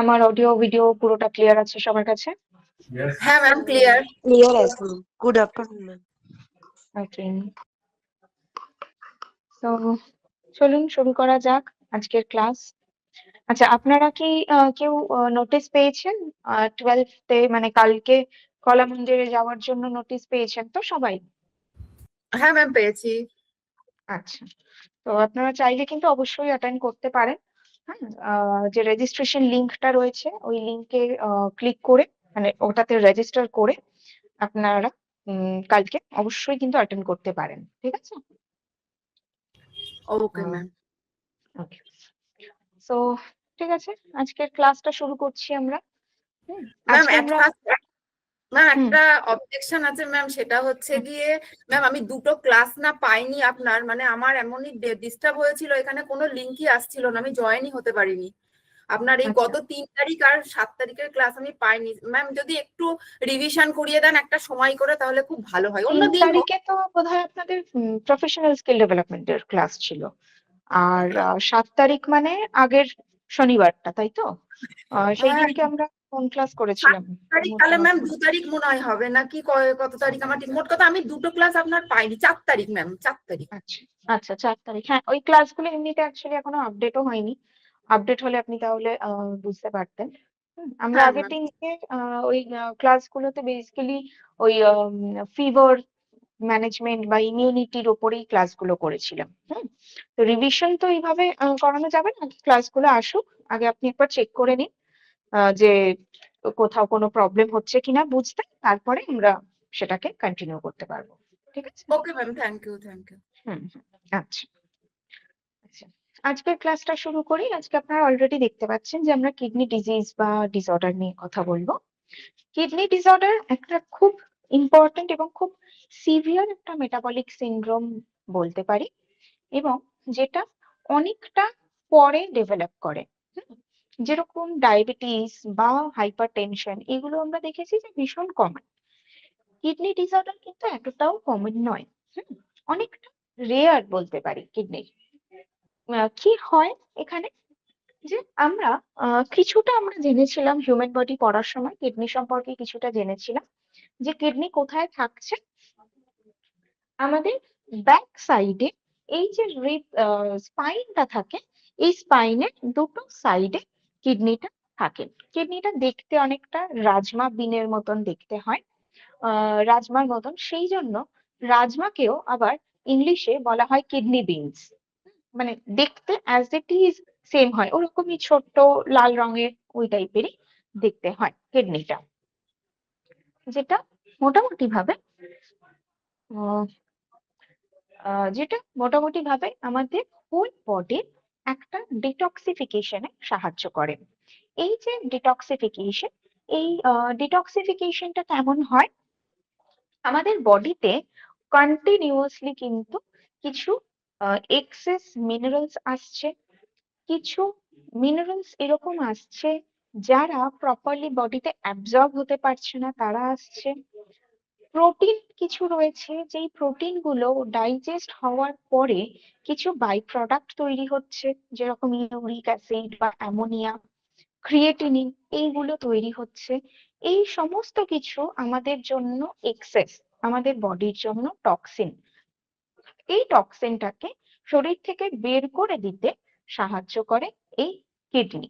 আমার audio video পুরোটা clear আছে সবার কাছে? হ্যাঁ ma'am, clear. Clear as ma'am. Good afternoon, ma'am. ওকে, তো চলুন শুরু করা যাক আজকের ক্লাস। আচ্ছা, আপনারা কি কেউ নোটিশ পেয়েছেন 12th-এ, মানে কালকে কলা মন্দিরে যাওয়ার জন্য নোটিশ পেয়েছেন তো সবাই? হ্যাঁ ম্যাম, পেয়েছি। আচ্ছা, তো আপনারা চাইলে কিন্তু অবশ্যই অ্যাটেন্ড করতে পারেন। হ্যাঁ, যে রেজিস্ট্রেশন লিঙ্কটা রয়েছে ওই লিঙ্কে ক্লিক করে, মানে ওটাতে রেজিস্টার করে আপনারা কালকে অবশ্যই কিন্তু অ্যাটেন্ড করতে পারেন, ঠিক আছে? Okay ma'am. ওকে, সো ঠিক আছে, আজকের ক্লাসটা শুরু করছি আমরা। ম্যাম আজকে আমরা ম্যাম হুম একটা অবজেকশন আছে ম্যাম, সেটা হচ্ছে হুম, গিয়ে ম্যাম আমি দুটো ক্লাস না পাইনি আপনার, মানে আমার এমনই ডিস্টার্ব হয়েছিল, এখানে কোনো লিঙ্কই আসছিল না, আমি জয়েনই হতে পারিনি। আপনার এই আচ্ছা, গত 3 তারিখ আর 7 তারিখের ক্লাস আমি পাইনি ম্যাম, যদি একটু রিভিশন করিয়ে দেন একটা সময় করে তাহলে খুব ভালো হয়, অন্য 3 দিন হোক। তারিখে তো বোধহয় আপনাদের প্রফেশনাল স্কিল ডেভেলপমেন্টের ক্লাস ছিল। আর 7 তারিখ মানে আগের শনিবারটা, তাই তো? সেই হ্যাঁ, দিনকে আমরা কোন ক্লাস সাত করেছিলাম? তারিখ মনে তাহলে ম্যাম, আছে? 2 তারিখ মনে হয় হবে নাকি, কত তারিখ আমার ঠিক মোট কথা, আমি দুটো ক্লাস আপনার পাইনি। 4 তারিখ ম্যাম, 4 তারিখ। আচ্ছা আচ্ছা, 4 তারিখ। হ্যাঁ, ওই ক্লাসগুলো এমনিতে অ্যাকচুয়ালি এখনো আপডেটও হয়নি। আপডেট হলে আপনি তাহলে বুঝতে পারতেন। আমরা হ্যাঁ আগের ম্যাম। দিনকে ওই ক্লাসগুলোতে বেসিক্যালি ওই ফিভার ম্যানেজমেন্ট বা ইমিউনিটির ওপরেই ক্লাসগুলো করেছিলাম। তো রিভিশন তো এইভাবে করানো যাবে না, ক্লাসগুলো আসুক, আগে আপনি একবার চেক করে নিন যে কোথাও কোনো প্রবলেম হচ্ছে কিনা বুঝতে, তারপরে আমরা সেটাকে কন্টিনিউ করতে পারবো, ঠিক আছে? Okay ma'am, thank you, thank you. আচ্ছা আচ্ছা, আজকের ক্লাসটা শুরু করি। আজকে আপনারা অলরেডি দেখতে পাচ্ছেন যে আমরা কিডনি ডিজিজ বা ডিসঅর্ডার নিয়ে কথা বলবো। কিডনি ডিসঅর্ডার একটা খুব ইম্পর্ট্যান্ট এবং খুব সিভিয়ার একটা মেটাবলিক সিনড্রোম বলতে পারি, এবং যেটা অনেকটা পরে ডেভেলপ করে। হুম, যেরকম ডায়াবেটিস বা হাইপার টেনশন, এগুলো আমরা দেখেছি যে ভীষণ কমন। কিডনি ডিসঅর্ডার কিন্তু এতটাও কমন নয়। হুম, অনেকটা রেয়ার বলতে পারি কিডনির। কি হয় এখানে, যে আমরা কিছুটা আমরা জেনেছিলাম হিউম্যান বডি পড়ার সময়, কিডনি সম্পর্কে কিছুটা জেনেছিলাম যে কিডনি কোথায় থাকছে। আমাদের ব্যাক সাইডে এই যে স্পাইনটা থাকে, এই স্পাইনের দুটো সাইডে কিডনিটা থাকে। কিডনিটা দেখতে অনেকটা রাজমা বিনের মতন দেখতে হয়, রাজমার মতন, সেই জন্য রাজমাকেও আবার ইংলিশে বলা হয় কিডনি বিনস। মানে দেখতে অ্যাজ ইট ইজ সেম হয়, ওরকমই ছোট্ট লাল রঙের ওই টাইপেরই দেখতে হয় কিডনিটা, যেটা মোটামুটি ভাবে আহ, যেটা মোটামুটি ভাবে আমাদের হোল বডির একটা ডিটক্সিফিকেশনে সাহায্য করে। এই যে ডিটক্সিফিকেশন, এই ডিটক্সিফিকেশনটা কেমন হয়, আমাদের বডিতে কন্টিনিউয়াসলি কিন্তু কিছু এক্সেস মিনারেলস আসছে, কিছু মিনারেলস এরকম আসছে যারা প্রপারলি বডিতে অ্যাবজর্ব হতে পারছে না, তারা আসছে। প্রোটিন কিছু রয়েছে, যেই প্রোটিন গুলো ডাইজেস্ট হওয়ার পরে কিছু বাই প্রোডাক্ট তৈরি হচ্ছে, যেরকম ইউরিক অ্যাসিড বা অ্যামোনিয়া, ক্রিয়েটিনিন, এইগুলো তৈরি হচ্ছে। এই সমস্ত কিছু আমাদের জন্য এক্সেস, আমাদের বডির জন্য টক্সিন। এই টক্সিনটাকে শরীর থেকে বের করে দিতে সাহায্য করে এই কিডনি।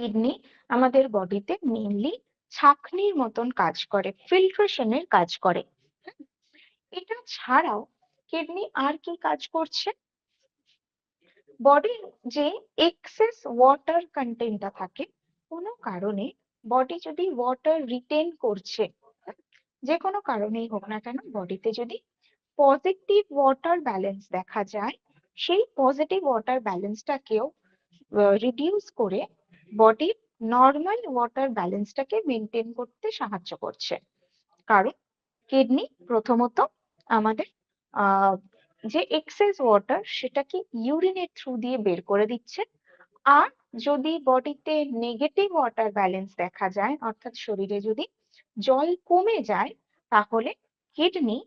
কিডনি আমাদের বডিতে মেইনলি ছাঁকনির মতন কাজ করে, ফিল্ট্রেশনের কাজ করে। এটা ছাড়াও কিডনি আর কি কাজ করছে, বডির যে এক্সেস ওয়াটার কন্টেন্টটা থাকে, কোনো কারণে বডি যদি ওয়াটার রিটেন করছে, যে কোনো কারণেই হোক না কেন, বডিতে যদি পজিটিভ ওয়াটার ব্যালেন্স দেখা যায়, সেই পজিটিভ ওয়াটার ব্যালেন্সটাকেও রিডিউস করে বডির নর্মাল ওয়াটার ব্যালেন্সটাকে মেনটেন করতে সাহায্য করছে। কারণ কিডনি প্রথমত আমাদের আহ যে এক্সেস ওয়াটার সেটাকে ইউরিনের থ্রু দিয়ে বের করে দিচ্ছে। আর যদি বডিতে নেগেটিভ ওয়াটার ব্যালেন্স দেখা যায়, অর্থাৎ শরীরে যদি জল কমে যায়, তাহলে কিডনি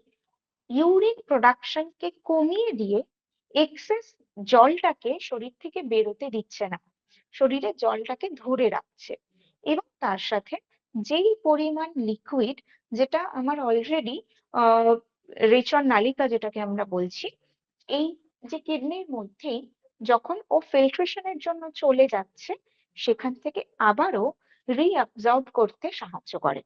ইউরিন প্রোডাকশনকে কমিয়ে দিয়ে এক্সেস জলটাকে শরীর থেকে বেরোতে দিচ্ছে না। শরীরে জলটাকে ধরে রাখছে এবং তার সাথে যেই পরিমাণ লিকুইড, যেটা আমার অলরেডি রেচন নালিকা যেটাকে আমরা বলছি, এই যে কিডনির মধ্যেই যখন ও ফিল্ট্রেশনের জন্য চলে যাচ্ছে, সেখান থেকে আবারও রিঅ্যাবজর্ব করতে সাহায্য করে।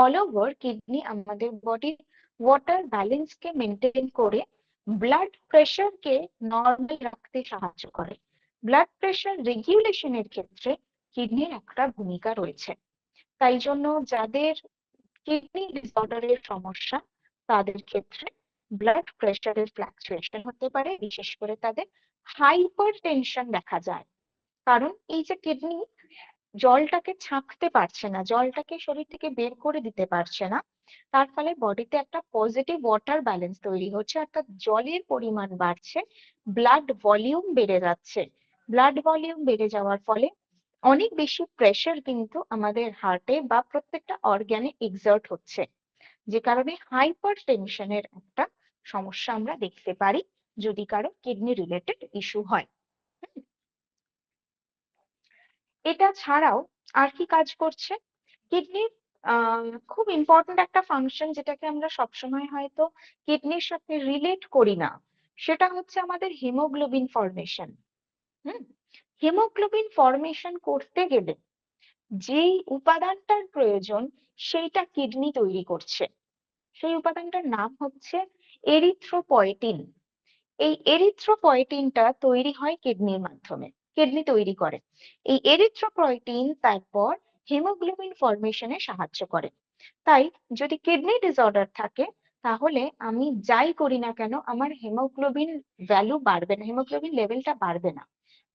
অল ওভার কিডনি আমাদের বডির ওয়াটার ব্যালেন্সকে মেনটেন করে ব্লাড প্রেশারকে নর্মাল রাখতে সাহায্য করে। ব্লাড প্রেশার রেগুলেশনের ক্ষেত্রে কিডনির একটা ভূমিকা রয়েছে। তাই জন্য যাদের কিডনি ডিসঅর্ডারের সমস্যা, তাদের ক্ষেত্রে ব্লাড প্রেশারের ফ্লাকচুয়েশন হতে পারে, বিশেষ করে তাদের হাইপার টেনশন দেখা যায়। কারণ এই যে কিডনি জলটাকে ছাঁকতে পারছে না, জলটাকে শরীর থেকে বের করে দিতে পারছে না, তার ফলে বডিতে একটা পজিটিভ ওয়াটার ব্যালেন্স তৈরি হচ্ছে, অর্থাৎ জলের পরিমাণ বাড়ছে, ব্লাড ভলিউম বেড়ে যাচ্ছে। ব্লাড ভলিউম বেড়ে যাওয়ার ফলে অনেক বেশি প্রেশার কিন্তু আমাদের হার্টে বা প্রত্যেকটা অর্গানে এক্সার্ট হচ্ছে, যে কারণে হাইপার টেনশনের একটা সমস্যা আমরা দেখতে পারি যদি কারো কিডনি রিলেটেড ইস্যু হয়। এটা ছাড়াও আর কি কাজ করছে কিডনির? খুব ইম্পর্ট্যান্ট একটা ফাংশন, যেটাকে আমরা সবসময় হয়তো কিডনির সাথে রিলেট করি না, সেটা হচ্ছে আমাদের হিমোগ্লোবিন ফর্মেশন। হিমোগ্লোবিন ফর্মেশন করতে গেলে যেই উপাদানটার প্রয়োজন, সেইটা কিডনি তৈরি করছে। সেই উপাদানটার নাম হচ্ছে এরিথ্রোপয়েটিন। এই এরিথ্রোপয়েটিনটা তৈরি হয় কিডনির মাধ্যমে, কিডনি তৈরি করে। এই এরিথ্রোপয়েটিন তারপর হিমোগ্লোবিন ফর্মেশনে সাহায্য করে। তাই যদি কিডনি ডিসঅর্ডার থাকে, তাহলে আমি যাই করি না কেন আমার হিমোগ্লোবিন ভ্যালু বাড়বে না, হিমোগ্লোবিন লেভেলটা বাড়বে না।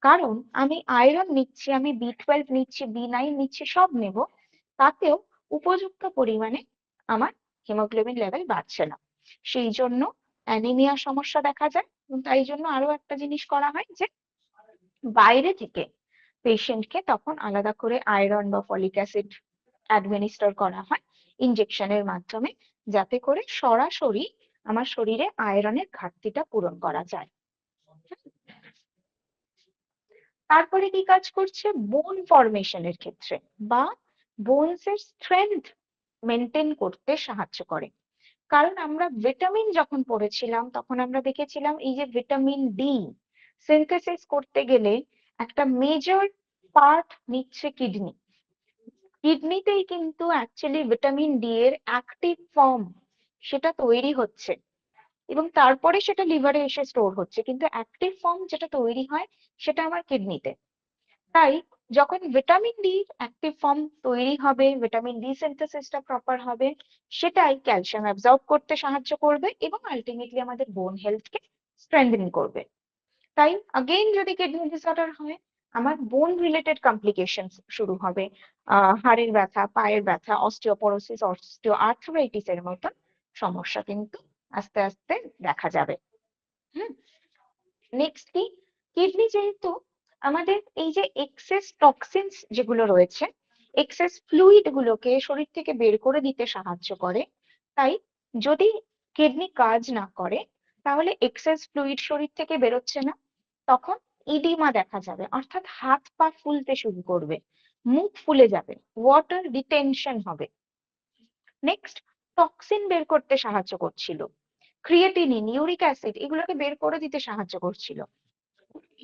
কারণ আমি আয়রন নিচ্ছি, আমি B12 নিচ্ছি, B9 নিচ্ছি, সব নেব, তাতেও উপযুক্ত পরিমাণে আমার হিমোগ্লোবিন লেভেল বাড়ছে না। সেই জন্য অ্যানিমিয়া সমস্যা দেখা যায়। এবং তাই জন্য আরো একটা জিনিস করা হয় যে বাইরে থেকে পেশেন্টকে তখন আলাদা করে আয়রন বা ফলিক অ্যাসিড অ্যাডমিনিস্টার করা হয় ইনজেকশনের মাধ্যমে, যাতে করে সরাসরি আমার শরীরে আয়রনের ঘাটতিটা পূরণ করা যায়। তারপরে কি কাজ করছে? বোন ফরমেশনের ক্ষেত্রে বা বোনস এর স্ট্রেংথ মেনটেন করতে সাহায্য করে। কারণ আমরা ভিটামিন যখন পড়েছিলাম, তখন আমরা দেখেছিলাম এই যে ভিটামিন ডি সিনথেসিস করতে গেলে একটা মেজর পার্ট নিচ্ছে কিডনি। কিডনিতেই কিন্তু অ্যাকচুয়ালি ভিটামিন ডি এর অ্যাক্টিভ ফর্ম সেটা তৈরি হচ্ছে এবং তারপরে সেটা লিভারে এসে স্টোর হচ্ছে, কিন্তু অ্যাক্টিভ ফর্ম যেটা তৈরি হয় সেটা আমার কিডনিতে। তাই যখন ভিটামিন ডি অ্যাক্টিভ ফর্ম তৈরি হবে, ভিটামিন ডি সিনথেসিসটা প্রপার হবে, সেটাই ক্যালসিয়াম অ্যাবজর্ব করতে সাহায্য করবে এবং আলটিমেটলি আমাদের বোন হেলথকে স্ট্রেংথেন করবে। তাই আগেইন যদি কিডনি ডিসঅর্ডার হয়, আমার বোন রিলেটেড কমপ্লিকেশন শুরু হবে। হাড়ের ব্যথা, পায়ের ব্যথা, অস্টিওপোরোসিস, অস্টিও আর্থ্রাইটিস এর মতন সমস্যা কিন্তু আস্তে আস্তে দেখা যাবে। নেক্সট কি, কিডনি যেহেতু আমাদের এই যে এক্সেস টক্সিনস যেগুলো রয়েছে, এক্সেস ফ্লুইড গুলোকে শরীর থেকে বের করে দিতে সাহায্য করে। তাই যদি কিডনি কাজ না করে, তাহলে এক্সেস ফ্লুইড শরীর থেকে বেরোচ্ছে না, তখন ইডিমা দেখা যাবে, অর্থাৎ হাত পা ফুলতে শুরু করবে, মুখ ফুলে যাবে, ওয়াটার রিটেনশন হবে। নেক্সট, টক্সিন বের করতে সাহায্য করছিল, ক্রিয়েটিনিন, ইউরিক অ্যাসিড, এগুলোকে বের করে দিতে সাহায্য করছিল।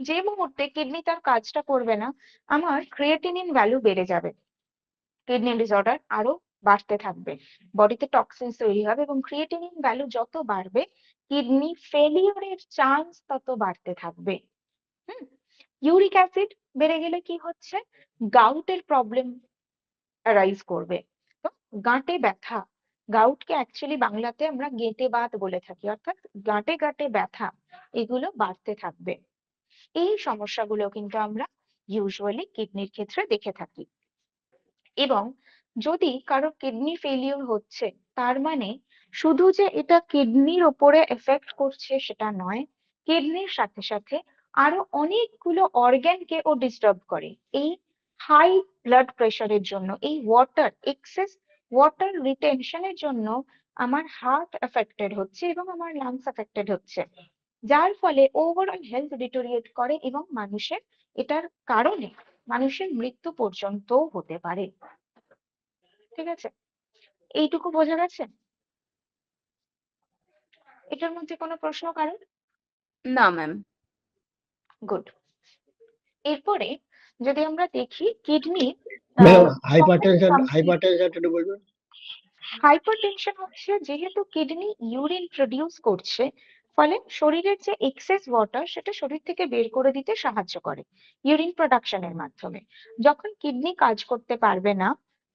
যে মুহূর্তে কিডনি তার কাজটা করবে না, আমার ক্রিয়েটিনিন ভ্যালু বেড়ে যাবে, কিডনি ডিসঅর্ডার আরো বাড়তে থাকবে, বডিতে টক্সিন তৈরি হবে এবং ক্রিয়েটিনিন ভ্যালু যত বাড়বে, কিডনি ফেলিওরের চান্স তত বাড়তে থাকবে। ইউরিক অ্যাসিড বেড়ে গেলে কি হচ্ছে? গাউটের প্রবলেম রাইজ করবে। তো গাঁটে ব্যথা, গাউটকে অ্যাকচুয়ালি বাংলাতে আমরা গেঁটে বাত বলে থাকি, অর্থাৎ গাঁটে গাঁটে ব্যথা, এগুলো বাড়তে থাকবে। এই সমস্যাগুলো কিন্তু আমরা ইউজুয়ালি কিডনির ক্ষেত্রে দেখে থাকি। এবং যদি কারো কিডনি ফেলিওর হচ্ছে, তার মানে শুধু যে এটা কিডনির ওপরে এফেক্ট করছে সেটা নয়, কিডনির সাথে সাথে আরো অনেকগুলো অর্গ্যানকে ও ডিস্টার্ব করে। এই হাই ব্লাড প্রেশারের জন্য, এই ওয়াটার এক্সেস ওয়াটার রিটেনশনের জন্য আমার হার্ট এফেক্টেড হচ্ছে এবং আমার লাংস এফেক্টেড হচ্ছে, যার ফলে ওভারঅল হেলথ ডিটোরিয়েট করে এবং মানুষের এটার কারণে মানুষের মৃত্যু পর্যন্তও হতে পারে। ঠিক আছে, এইটুকু বোঝা গেছে? এটার মধ্যে কোনো প্রশ্ন কারণ? না ম্যাম। গুড। এরপরে যদি আমরা দেখি কিডনি ম্যাম হাইপারটেনশন একটু বলবেন। হাইপারটেনশন হচ্ছে যেহেতু কিডনি ইউরিন প্রডিউস করছে, ফলে শরীরের যে এক্সেস ওয়াটার সেটা শরীর থেকে বের করে দিতে সাহায্য করে ইউরিন প্রোডাকশনের মাধ্যমে। যখন কিডনি কাজ করতে পারবে না,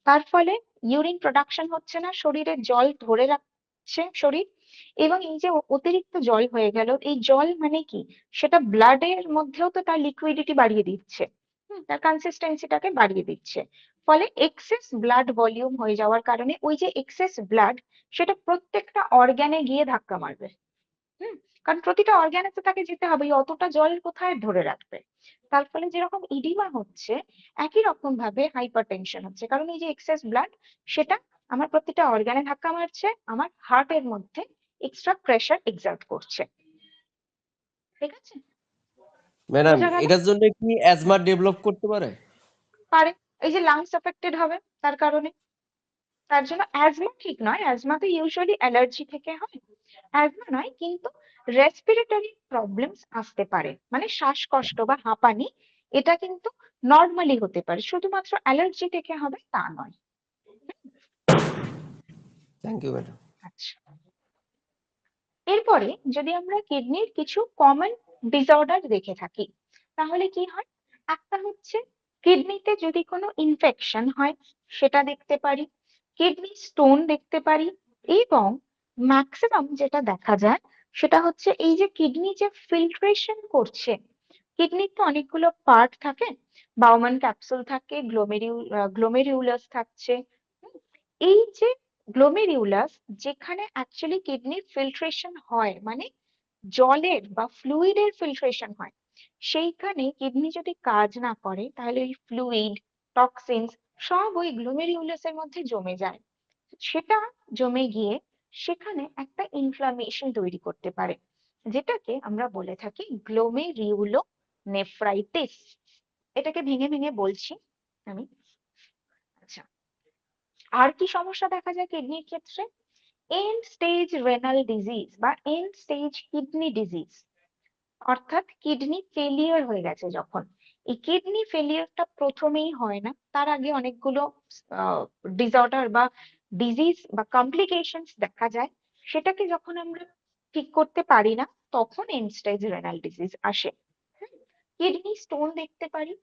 তার ফলে ইউরিন প্রোডাকশন হচ্ছে না, শরীরে জল ধরে রাখছে শরীর, এবং এই যে অতিরিক্ত জল হয়ে গেল, এই জল মানে কি, সেটা ব্লাডের মধ্যেও তো তার লিকুইডিটি বাড়িয়ে দিচ্ছে, তার কনসিস্টেন্সিটাকে বাড়িয়ে দিচ্ছে। ফলে এক্সেস ব্লাড ভলিউম হয়ে যাওয়ার কারণে ওই যে এক্সেস ব্লাড সেটা প্রত্যেকটা অর্গানে গিয়ে ধাক্কা মারবে। কারণ প্রতিটা অর্গানে তো তাকে যেতে হবে, অতটা জল কোথায় ধরে রাখবে। তার ফলে যেরকম ইডিমা হচ্ছে, একই রকম ভাবে হাইপারটেনশন হচ্ছে, কারণ এই যে এক্সেস ব্লাড সেটা আমার প্রতিটা অর্গানে ধাক্কা মারছে, আমার হার্টের মধ্যে এক্সট্রা প্রেসার এক্সার্ট করছে। ঠিক আছে, ম্যাডাম বোঝা গেল? এটার জন্য কি অ্যাজমা ডেভেলপ করতে পারে? পারে, এই যে লাংস এফেক্টেড হবে তার কারণে। তার জন্য অ্যাজমা ঠিক নয়, অ্যাজমা তো ইউজুয়ালি অ্যালার্জি থেকে হয়, অ্যাজমা নয়, কিন্তু রেসপিরেটরি প্রবলেমস আসতে পারে, মানে শ্বাসকষ্ট বা হাঁপানি, এটা কিন্তু নর্মালি হতে পারে, শুধুমাত্র অ্যালার্জি থেকে হবে তা নয়। Thank you madam. আচ্ছা, এরপরে যদি আমরা কিডনির কিছু কমন ডিসঅর্ডার দেখে থাকি, তাহলে কি হয়, একটা হচ্ছে কিডনিতে যদি কোনো ইনফেকশন হয় সেটা দেখতে পারি, কিডনি স্টোন দেখতে পারি, এবং ম্যাক্সিমাম যেটা দেখা যায় সেটা হচ্ছে এই যে কিডনি যে ফিল্ট্রেশন করছে, কিডনির তো অনেকগুলো পার্ট থাকে, বাউম্যান ক্যাপসুল থাকে, গ্লোমেরিউলাস থাকছে। এই যে গ্লোমেরিউলাস, যেখানে অ্যাকচুয়ালি কিডনির ফিল্ট্রেশন হয়, মানে জলের বা ফ্লুইডের ফিল্ট্রেশন হয়, সেইখানে কিডনি যদি কাজ না করে, তাহলে ওই ফ্লুইড, টক্সিনস সব ওই গ্লোমেরিউলাসের মধ্যে জমে যায়। সেটা জমে গিয়ে সেখানে একটা ইনফ্লামেশন তৈরি করতে পারে, যেটাকে আমরা বলে থাকি গ্লোমেরিউলো নেফ্রাইটিস। এটাকে ভেঙে ভেঙে বলছি আমি। আচ্ছা, আর কি সমস্যা দেখা যায় কিডনির ক্ষেত্রে? এন্ড স্টেজ রেনাল ডিজিজ বা এন্ড স্টেজ কিডনি ডিজিজ, অর্থাৎ কিডনি ফেলিয়ার হয়ে গেছে যখন। এই কিডনি ফেলিয়ারটা প্রথমেই হয় না, তার আগে অনেকগুলো ডিসঅর্ডার বা ডিজিজ বা কমপ্লিকেশনস দেখা যায়, সেটাকে যখন আমরা ঠিক করতে পারি না, তখন এন্ড স্টেজ রেনাল ডিজিজ আসে। কিডনি স্টোন দেখতে পারি,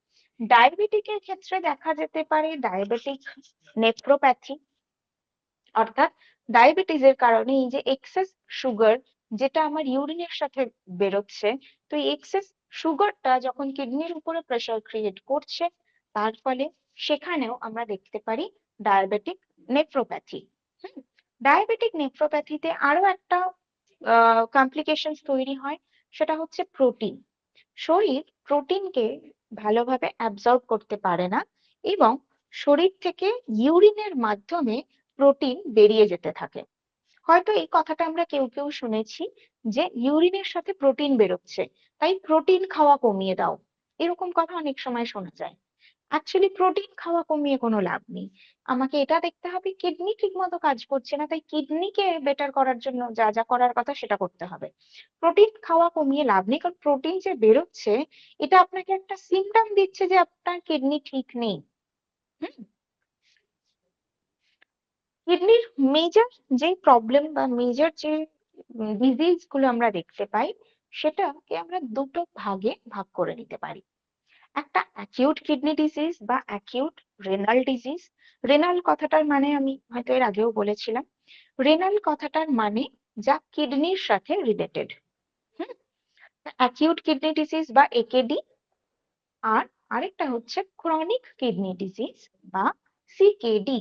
ডায়াবেটিকের ক্ষেত্রে দেখা যেতে পারে ডায়াবেটিক নেফ্রোপ্যাথি, অর্থাৎ ডায়াবেটিসের কারণে এই যে এক্সেস সুগার যেটা আমার ইউরিনের সাথে বেরোচ্ছে, তো এই এক্সেস সুগারটা যখন কিডনির উপরে প্রেসার ক্রিয়েট করছে, তার ফলে সেখানেও আমরা দেখতে পারি ডায়াবেটিক নেফ্রোপ্যাথি। ডায়াবেটিক নেফ্রোপ্যাথিতে আরো একটা কমপ্লিকেশন তৈরি হয়, সেটা হচ্ছে প্রোটিন। শরীর প্রোটিনকে ভালোভাবে অ্যাবজর্ব করতে পারে না, এবং শরীর থেকে ইউরিনের মাধ্যমে প্রোটিন বেরিয়ে যেতে থাকে। হয়তো এই কথাটা আমরা কেউ কেউ শুনেছি যে ইউরিনের সাথে প্রোটিন বেরোচ্ছে, তাই প্রোটিন খাওয়া কমিয়ে দাও, এরকম কথা অনেক সময় শোনা যায়। অ্যাকচুয়ালি প্রোটিন খাওয়া কমিয়ে কোনো লাভ নেই, আমাকে এটা দেখতে হবে কিডনি ঠিক মতো কাজ করছে না, তাই কিডনিকে বেটার করার জন্য যা যা করার কথা সেটা করতে হবে। প্রোটিন খাওয়া কমিয়ে লাভ নেই, কারণ প্রোটিন যে বেরোচ্ছে এটা আপনাকে একটা সিমটম দিচ্ছে যে আপনার কিডনি ঠিক নেই। কিডনির মেজর যে প্রবলেম বা মেজর যে ডিজিজ গুলো আমরা দেখতে পাই, সেটাকে আমরা দুটো ভাগে ভাগ করে নিতে পারি। একটা অ্যাকিউট কিডনি ডিজিজ বা অ্যাকিউট রেনাল ডিজিজ। রেনাল কথাটার মানে আমি হয়তো এর আগেও বলেছিলাম, রেনাল কথাটার মানে যা কিডনির সাথে রিলেটেড। অ্যাকিউট কিডনি ডিজিজ বা একেডি। আর আরেকটা হচ্ছে ক্রনিক কিডনি ডিজিজ বা সিকেডি।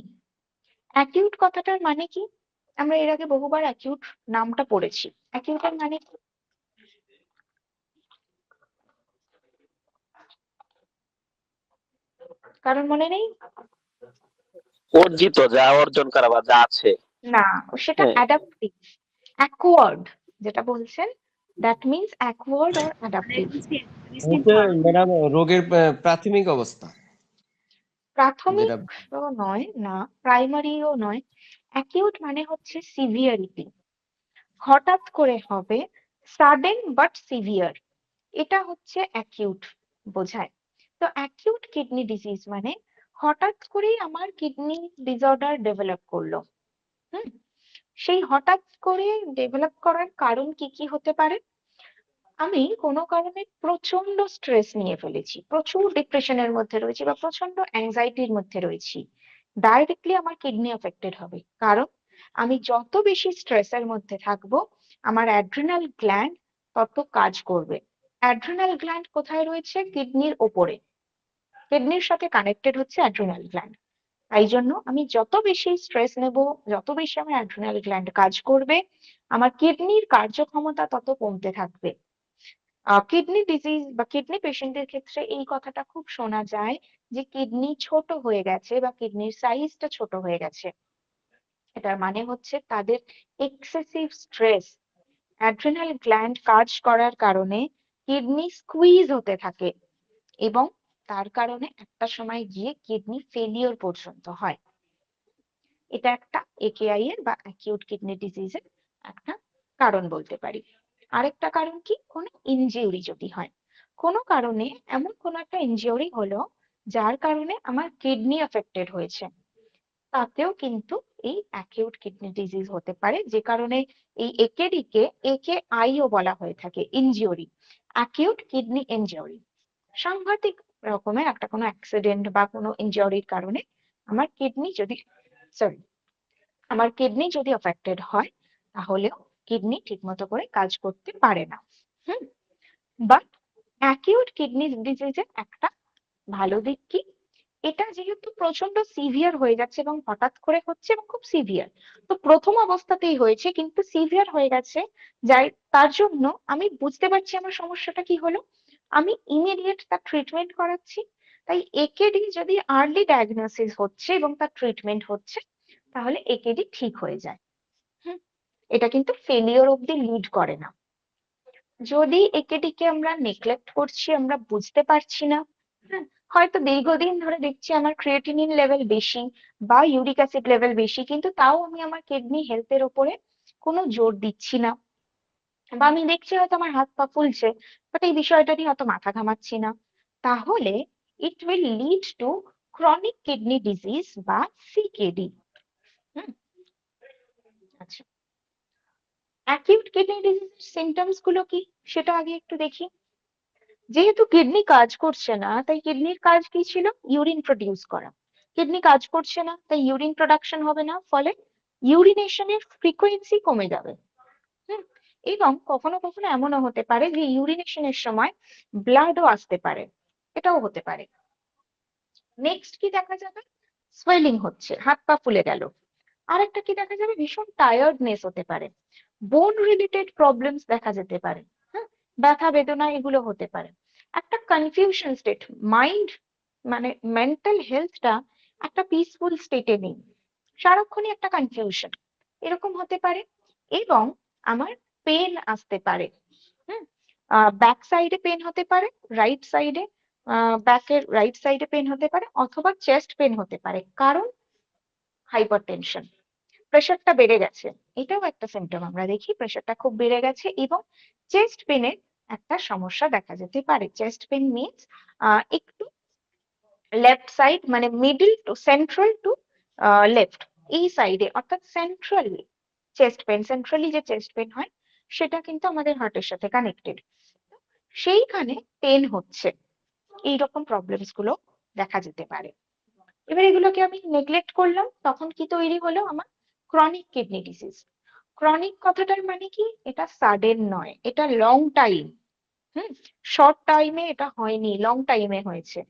অ্যাকিউট কথাটার মানে কি, আমরা এর আগে বহুবার অ্যাকিউট নামটা পড়েছি, অ্যাকিউটের মানে কি? কারণ মনে নেই? অর্জিত, যা অর্জন করা বা যা আছে। না, সেটা হ্যাঁ। অ্যাডাপটিভ, অ্যাকোয়ার্ড যেটা বলছেন that means acquired or adaptive. হচ্ছে ম্যাডাম রোগের প্রাথমিক অবস্থা প্রাথমিক যেটা নয়, না প্রাইমারিও নয়। অ্যাকিউট মানে হচ্ছে সিভিয়ারিটি, হঠাৎ করে হবে, সাডেন বাট সিভিয়ার, এটা হচ্ছে অ্যাকিউট বোঝায়। তো অ্যাকিউট কিডনি ডিজিজ মানে হঠাৎ করেই আমার কিডনি ডিসঅর্ডার ডেভেলপ করলো। হুম, সেই হঠাৎ করে ডেভেলপ করার কারণ কি কি হতে পারে? আমি কোনো কারণে প্রচন্ড স্ট্রেস নিয়ে ফেলেছি, প্রচুর ডিপ্রেশনের মধ্যে রয়েছি বা প্রচন্ড অ্যাংজাইটির মধ্যে রয়েছি, ডাইরেক্টলি আমার কিডনি অ্যাফেক্টেড হবে। কারণ আমি যত বেশি স্ট্রেসের মধ্যে থাকবো, আমার অ্যাড্রিনাল গ্ল্যান্ড তত কাজ করবে। অ্যাড্রিনাল গ্ল্যান্ড কোথায় রয়েছে? কিডনির ওপরে, কিডনির সাথে কানেক্টেড হচ্ছে অ্যাড্রিনাল গ্ল্যান্ড। তাই জন্য আমি যত বেশি স্ট্রেস নেব, যত বেশি আমার অ্যাড্রিনাল গ্ল্যান্ড কাজ করবে, আমার কিডনির কার্যক্ষমতা তত কমতে থাকবে। কিডনি ডিজিজ বা কিডনি পেশেন্টদের ক্ষেত্রে এই কথাটা খুব শোনা যায় যে কিডনি ছোট হয়ে গেছে বা কিডনির সাইজটা ছোট হয়ে গেছে। এটার মানে হচ্ছে তাদের এক্সেসিভ স্ট্রেস, অ্যাড্রিনাল গ্ল্যান্ড কাজ করার কারণে কিডনি স্কুইজ হতে থাকে এবং তার কারণে একটা সময় গিয়ে কিডনি ফেলিওর পর্যন্ত হয়। এটা একটা একেআই এর বা অ্যাকিউট কিডনি ডিজিজের একটা কারণ বলতে পারি। আরেকটা কারণ কি? কোনো ইনজিউরি যদি হয়, কোনো কারণে এমন কোনো একটা ইনজিউরি হলো যার কারণে আমার কিডনি অ্যাফেক্টেড হয়েছে, তাতেও কিন্তু এই অ্যাকিউট কিডনি ডিজিজ হতে পারে, যে কারণে এই একেডি কে একেআইও বলা হয়ে থাকে, ইনজিউরি, অ্যাকিউট কিডনি ইনজিউরি। সাংঘাতিক রকমের একটা কোনো অ্যাক্সিডেন্ট বা কোনো ইনজিউরির কারণে আমার কিডনি যদি অ্যাফেক্টেড হয়, তাহলেও কিডনি ঠিকমতো করে কাজ করতে পারে না। বাট অ্যাকিউট কিডনি ডিজিজের একটা ভালো দিক কি? এটা যেহেতু প্রচন্ড সিভিয়ার হয়ে যাচ্ছে এবং হঠাৎ করে হচ্ছে এবং খুব সিভিয়ার, তো প্রথম অবস্থাতেই হয়েছে কিন্তু সিভিয়ার হয়ে গেছে, যাই তার জন্য আমি বুঝতে পারছি আমার সমস্যাটা কি হলো, আমি ইমিডিয়েট তার ট্রিটমেন্ট করাচ্ছি। তাই একেডি যদি আর্লি ডায়াগনোসিস হচ্ছে এবং তার ট্রিটমেন্ট হচ্ছে, তাহলে একেডি ঠিক হয়ে যায়। এটা কিন্তু ফেলিওর অব্দি লিড করে না। যদি একেডি কে আমরা নেগলেক্ট করছি, আমরা বুঝতে পারছি না, হয়তো দীর্ঘদিন ধরে দেখছি আমার ক্রিয়েটিনিন লেভেল বেশি বা ইউরিক অ্যাসিড লেভেল বেশি, কিন্তু তাও আমি আমার কিডনি হেলথের উপরে কোনো জোর দিচ্ছি না, বা আমি দেখছি হয়তো আমার হাত পা ফুলছে, বাট এই বিষয়টা নিয়ে অত মাথা ঘামাচ্ছি না, তাহলে it will lead to chronic kidney disease বা সিকেডি। আচ্ছা, অ্যাকিউট কিডনি ডিজিজের সিমটমস গুলো কি সেটা আগে একটু দেখি। যেহেতু কিডনি কাজ করছে না, তাই কিডনির কাজ কি ছিল? ইউরিন প্রডিউস করা। কিডনি কাজ করছে না, তাই ইউরিন প্রোডাকশন হবে না, ফলে ইউরিনেশনের ফ্রিকোয়েন্সি কমে যাবে। এবং কখনো কখনো এমনও হতে পারে যে ইউরিনেশনের সময় ব্লাডও আসতে পারে, এটাও হতে পারে। নেক্সট কি দেখা যাবে? সোয়েলিং হচ্ছে, হাত পা ফুলে গেল। আরেকটা কি দেখা যাবে? ভীষণ টায়ার্ডনেস হতে পারে, বোন রিলেটেড প্রবলেমস দেখা যেতে পারে, ব্যথা বেদনা এগুলো হতে পারে। একটা কনফিউশন স্টেট, মাইন্ড মানে মেন্টাল হেলথটা একটা পিসফুল স্টেটে নেই, সারাক্ষণই একটা কনফিউশন, এরকম হতে পারে। এবং আমার পেন আসতে পারে, ব্যাক সাইডে পেন হতে পারে, রাইট সাইডে, ব্যাকের রাইট সাইডে পেন হতে পারে, অথবা চেস্ট পেন হতে পারে, কারণ হাইপারটেনশন, প্রেশারটা বেড়ে গেছে, এটাও একটা সিমটম আমরা দেখি, প্রেশারটা খুব বেড়ে গেছে। এবং চেস্ট পেনের একটা সমস্যা দেখা যেতে পারে। চেস্ট পেন মিনস একটু লেফট সাইড, মানে middle to central to left, এই সাইডে, অর্থাৎ সেন্ট্রালি চেস্ট পেন, সেন্ট্রালি যে চেস্ট পেন হয় সেটা কিন্তু আমাদের হার্টের সাথে কানেক্টেড, সেইখানে পেন হচ্ছে, এইরকম প্রবলেমস গুলো দেখা যেতে পারে। এবার এগুলোকে আমি নেগলেক্ট করলাম, তখন কি তৈরি হলো? আমার ক্রনিক কিডনি ডিজিজ। ক্রনিক কথাটার মানে কি? এটা সাডেন নয়, এটা লং টাইম, শর্ট টাইমে এটা হয়নি, লং টাইমে হয়েছে,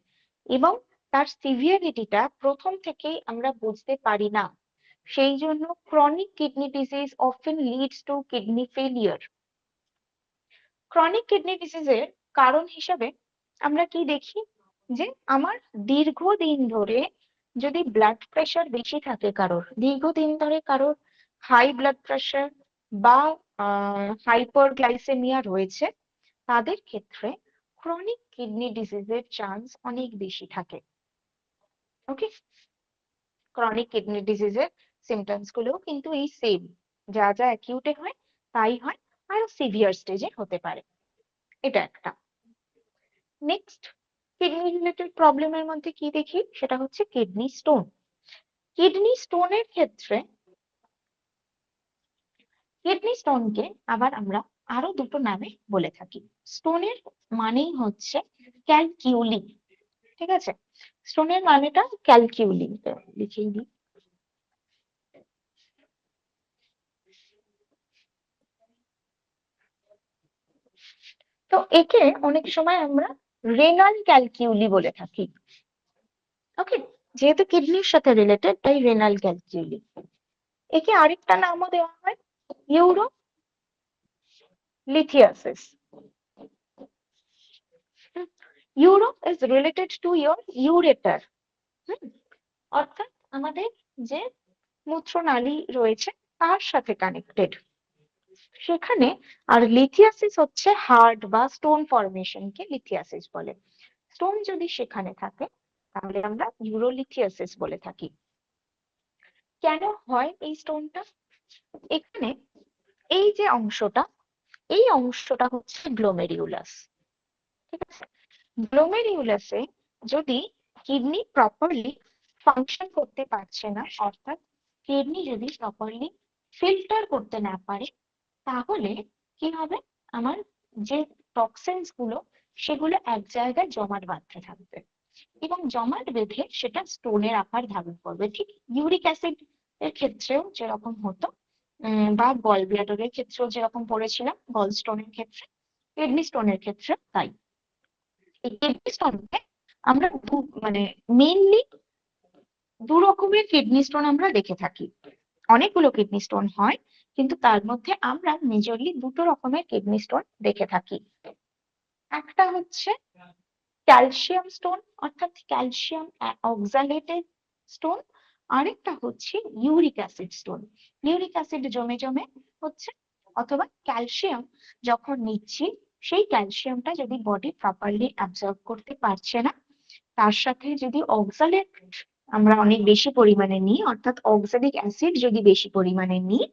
এবং তার সিভিয়ারিটিটা প্রথম থেকেই আমরা বুঝতে পারি না, সেই জন্য chronic kidney disease often leads to kidney failure. Chronic kidney ডিজিজের কারণ হিসাবে আমরা কি দেখি? যে আমার দীর্ঘদিন ধরে যদি ব্লাড প্রেশার বেশি থাকে কারোর, দীর্ঘদিন ধরে কারোর হাই ব্লাড প্রেশার বা হাইপারগ্লাইসেমিয়া রয়েছে, তাদের ক্ষেত্রে ক্রনিক কিডনি ডিজিজের চান্স অনেক বেশি থাকে। ওকে, ক্রনিক কিডনি ডিজিজের সিমটমস গুলোও কিন্তু এই সেম, যা যা অ্যাকিউটে হয় তাই হয়, আরো সিভিয়ার স্টেজে হতে পারে। এটা একটা। নেক্সট, কিডনি রিলেটেড প্রবলেমের মধ্যে কি দেখি, সেটা হচ্ছে কিডনি স্টোন। কিডনি স্টোনের ক্ষেত্রে কিডনি স্টোনকে আবার আমরা আরো দুটো নামে বলে থাকি। স্টোনের মানেই হচ্ছে ক্যালকিউলি, ঠিক আছে? স্টোনের মানেটা ক্যালকিউলি, লিখেই দিই। তো একে অনেক সময় আমরা রেনাল ক্যালকিউলি বলে থাকি। ওকে, যেহেতু কিডনির সাথে রিলেটেড তাই রেনাল ক্যালকিউলি। একে আরেকটা নামও দেওয়া হয়, urolithiasis. Euro is related to your ureter, অর্থাৎ আমাদের যে মূত্রনালী রয়েছে তার সাথে কানেক্টেড সেখানে। আর লিথিয়াসিস হচ্ছে হার্ট বা স্টোন ফরমেশনকে লিথিয়াসিস বলে। স্টোন যদি সেখানে থাকে তাহলে আমরা ইউরোলিথিয়াসিস বলে থাকি। কেন হয় এই স্টোনটা? এখানে এই যে অংশটা, এই অংশটা হচ্ছে গ্লোমেরিউলাস, ঠিক আছে? গ্লোমেরিউলাসে যদি কিডনি প্রপারলি ফাংশন করতে পারছে না, অর্থাৎ কিডনি যদি প্রপারলি ফিল্টার করতে না পারে, তাহলে কি হবে, আমার যে টক্সিনস গুলো সেগুলো এক জায়গায় জমাট বাঁধতে থাকবে এবং জমাট বেঁধে সেটা স্টোনের আকার ধারণ করবে। ঠিক ইউরিক অ্যাসিড এর ক্ষেত্রেও যেরকম হতো, বা গল ব্লাডারের ক্ষেত্রেও যেরকম পড়েছিলাম, গল স্টোনের ক্ষেত্রে, কিডনি স্টোনের ক্ষেত্রে তাই। এই কিডনি স্টোনকে আমরা মানে মেইনলি দু রকমের কিডনি স্টোন আমরা দেখে থাকি। অনেকগুলো কিডনি স্টোন হয়, কিন্তু তার মধ্যে আমরা মেজরলি দুটো রকমের কিডনি স্টোন দেখে থাকি। একটা হচ্ছে ক্যালসিয়াম স্টোন, অর্থাৎ ক্যালসিয়াম অক্সালেটেড স্টোন। আরেকটা হচ্ছে uric acid stone. Uric acid জমে জমে হচ্ছে, অথবা ক্যালসিয়াম যখন নিচ্ছি সেই ক্যালসিয়ামটা যদি বডি প্রপারলি অ্যাবজর্ব করতে পারছে না, তার সাথে যদি অক্সালেট আমরা অনেক বেশি পরিমাণে নিই, অর্থাৎ অক্সালিক অ্যাসিড যদি বেশি পরিমাণে নিই,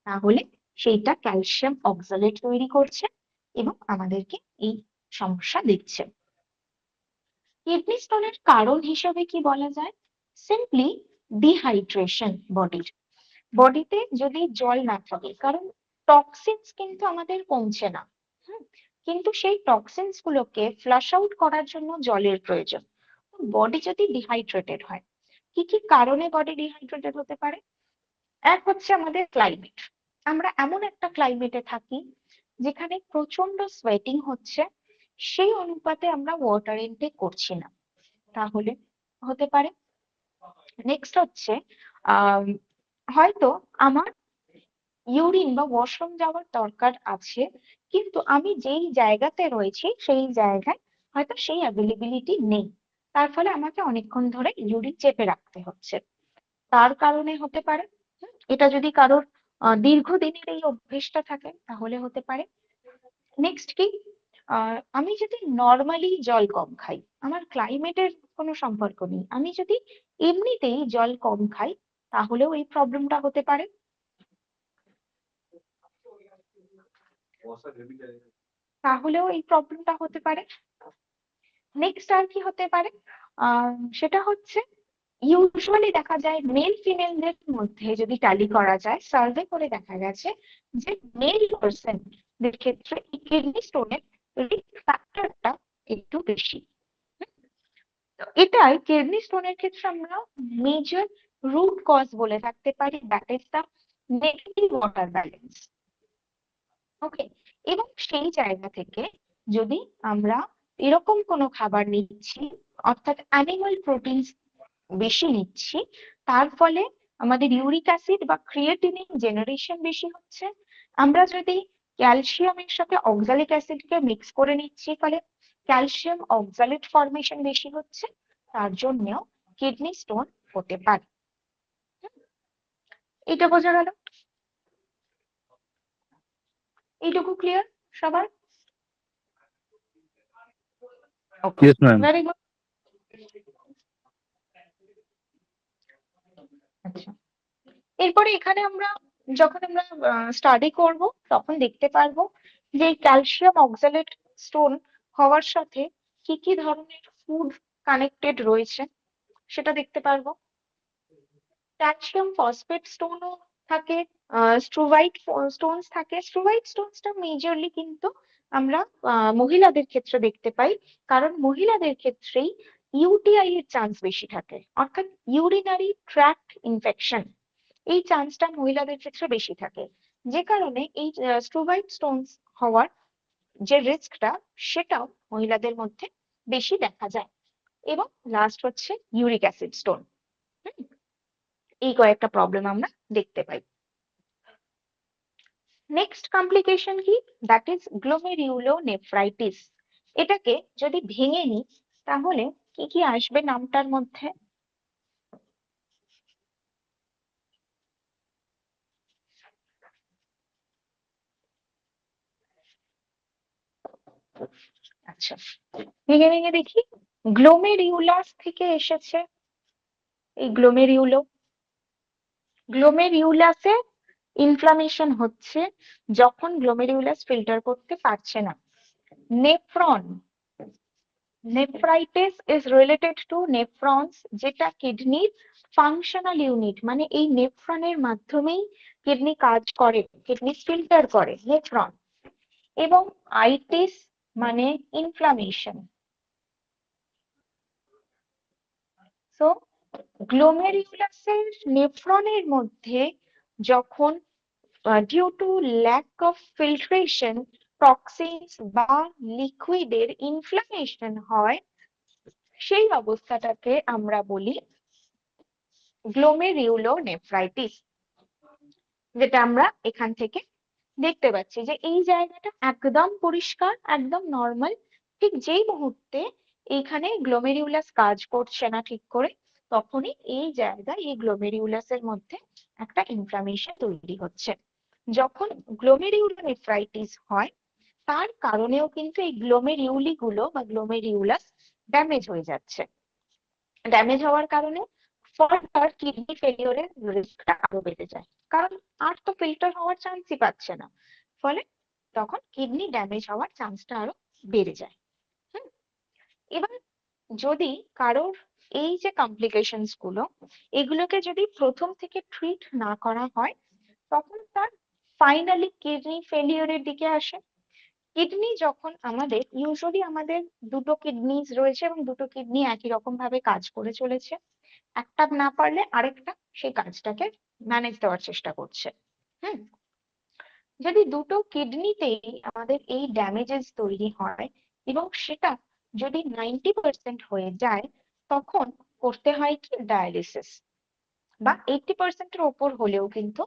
তাহলে সেইটা ক্যালসিয়াম অক্সালেট তৈরি করছে এবং আমাদেরকে এই সমস্যা দিচ্ছে। কিডনি স্টোনের কারণ হিসেবে কি বলা যায়? Simply dehydration. বডিতে যদি জল না থাকে, কারণ টক্সিনস কিন্তু আমাদের কমছে না, কিন্তু সেই টক্সিনস গুলোকে ফ্লাশ আউট করার জন্য জলের প্রয়োজন। বডি যদি ডিহাইড্রেটেড হয়, কি কি কারণে বডি ডিহাইড্রেটেড হতে পারে? এক হচ্ছে আমাদের ক্লাইমেট। আমরা এমন একটা ক্লাইমেটে থাকি যেখানে প্রচন্ড সোয়েটিং হচ্ছে, সেই অনুপাতে আমরা ওয়াটার ইনটেক করছি না, তাহলে হতে পারে। নেক্সট হচ্ছে হয়তো আমার ইউরিন বা ওয়াশরুম যাওয়ার দরকার আছে, কিন্তু আমি যেই জায়গাতে রয়েছি সেই জায়গায় হয়তো সেই অ্যাভেলেবিলিটি নেই, তার ফলে আমাকে অনেকক্ষণ ধরে ইউরিন চেপে রাখতে হচ্ছে, তার কারণে হতে পারে। এটা যদি কারোর দীর্ঘদিনের এই অভ্যেসটা থাকে তাহলে হতে পারে। নেক্সট কি, আমি যদি নর্মালি জল কম খাই, আমার ক্লাইমেটের কোনো সম্পর্ক নেই, আমি যদি এমনিতেই জল কম খাই তাহলেও এই প্রবলেমটা হতে পারে। নেক্সট আর কি হতে পারে, সেটা হচ্ছে ইউজুয়ালি দেখা যায় মেল ফিমেলদের মধ্যে যদি ট্যালি করা যায়, সার্ভে করে দেখা গেছে যে মেল পার্সনদের ক্ষেত্রে এই কিডনি স্টোনের রিস্ক ফ্যাক্টরটা একটু বেশি। তো এটাই কিডনি স্টোনের ক্ষেত্রে আমরা মেজর রুট কজ বলে থাকতে পারি, that is the negative water balance. Okay, এবং সেই জায়গা থেকে যদি আমরা এরকম কোনো খাবার নিচ্ছি, অর্থাৎ অ্যানিমাল প্রোটিন বেশি নিচ্ছি, তার ফলে আমাদের ইউরিক অ্যাসিড বা ক্রিয়েটিনিন জেনারেশন বেশি হচ্ছে। আমরা যদি ক্যালসিয়ামের সাথে অক্সালিক অ্যাসিডকে মিক্স করে নিচ্ছি, ফলে ক্যালসিয়াম অক্সালেট ফর্মেশন বেশি হচ্ছে, তার জন্যও কিডনি স্টোন হতে পারে। এটা বোঝা গেল? এইটুকু ক্লিয়ার সবার? ওকে, Yes, ma'am. Very good. আচ্ছা, এরপরে এখানে যখন আমরা স্টাডি করব তখন দেখতে পারবো যে ক্যালসিয়াম অক্সালেট স্টোন হওয়ার সাথে কি কি ধরনের ফুড কানেক্টেড রয়েছে সেটা দেখতে পারবো। ক্যালসিয়াম ফসফেট স্টোনও থাকে, স্ট্রোভাইট স্টোনস থাকে। স্ট্রোভাইট স্টোনসটা মেজরলি কিন্তু আমরা মহিলাদের ক্ষেত্রে দেখতে পাই, কারণ মহিলাদের ক্ষেত্রেই ইউটিআই এর চান্স বেশি থাকে, অর্থাৎ ইউরিনারি ট্র্যাক্ট ইনফেকশন, এই চান্সটা মহিলাদের ক্ষেত্রে বেশি থাকে, যে কারণে এই স্ট্রোভাইট স্টোনস হওয়ার যে রিস্কটা সেটাও মহিলাদের মধ্যে বেশি দেখা যায়। এবং লাস্ট হচ্ছে ইউরিক অ্যাসিড স্টোন। এই কয়েকটা প্রবলেম আমরা দেখতে পাই। নেক্সট কমপ্লিকেশন কি? That is glomerulonephritis. এটাকে যদি ভেঙে নিই তাহলে কি কি আসবে নামটার মধ্যে? আচ্ছা, ভেঙে ভেঙে দেখি। গ্লোমেরিউলাস থেকে এসেছে এই গ্লোমেরিউলাসে ইনফ্লামেশন হচ্ছে যখন গ্লোমেরিউলাস ফিল্টার করতে পারছে না। নেফ্রাইটিস ইজ রিলেটেড টু নেফ্রনস, যেটা কিডনির ফাংশনাল ইউনিট, মানে এই নেফ্রনের মাধ্যমেই কিডনি কাজ করে, কিডনি ফিল্টার করে নেফ্রন। এবং আইটিস মানে ইনফ্লামেশন। সো গ্লোমেরিউলাসের নেফ্রনের মধ্যে যখন due to lack of filtration toxins বা লিকুইডের ইনফ্লামেশন হয়, সেই অবস্থাটাকে আমরা বলি গ্লোমেরিউলোনেফ্রাইটিস। যেটা আমরা এখান থেকে দেখতে পাচ্ছি যে এই জায়গাটা একদম পরিষ্কার, একদম নর্মাল। ঠিক যেই মুহূর্তে এইখানে গ্লোমেরিউলাস কাজ করছে না ঠিক করে, তখনই এই জায়গায় এই গ্লোমেরিউলাসের মধ্যে একটা ইনফ্লামেশন তৈরি হচ্ছে। যখন গ্লোমেরিউলোনেফ্রাইটিস হয় তার কারণেও কিন্তু এই গ্লোমেরিউলি গুলো বা গ্লোমেরিউলাস ড্যামেজ হয়ে যাচ্ছে। ড্যামেজ হওয়ার কারণে ফার্দার কিডনি ফেলিওরের রিস্কটা আরো বেড়ে যায়, কারণ আর তো ফিল্টার হওয়ার চান্সই পাচ্ছে না, ফলে তখন কিডনি ড্যামেজ হওয়ার চান্সটা আরো বেড়ে যায়। এবার যদি কারোর এই যে কমপ্লিকেশনস গুলো, এগুলোকে যদি প্রথম থেকে ট্রিট না করা হয়, তখন তার ফাইনালি কিডনি ফেলিওরের দিকে আসে। কিডনি যখন ইউজুয়ালি আমাদের দুটো কিডনিজ রয়েছে এবং দুটো কিডনি একই রকম ভাবে কাজ করে চলেছে, একটা না পারলে আরেকটা সেই কাজটাকে ম্যানেজ দেওয়ার চেষ্টা করছে। যদি দুটো কিডনিতেই আমাদের এই ড্যামেজেস তৈরি হয় এবং সেটা যদি 90% হয়ে যায়, তখন করতে হয় কি ডায়ালিসিস, বা 80% ওপর হলেও কিন্তু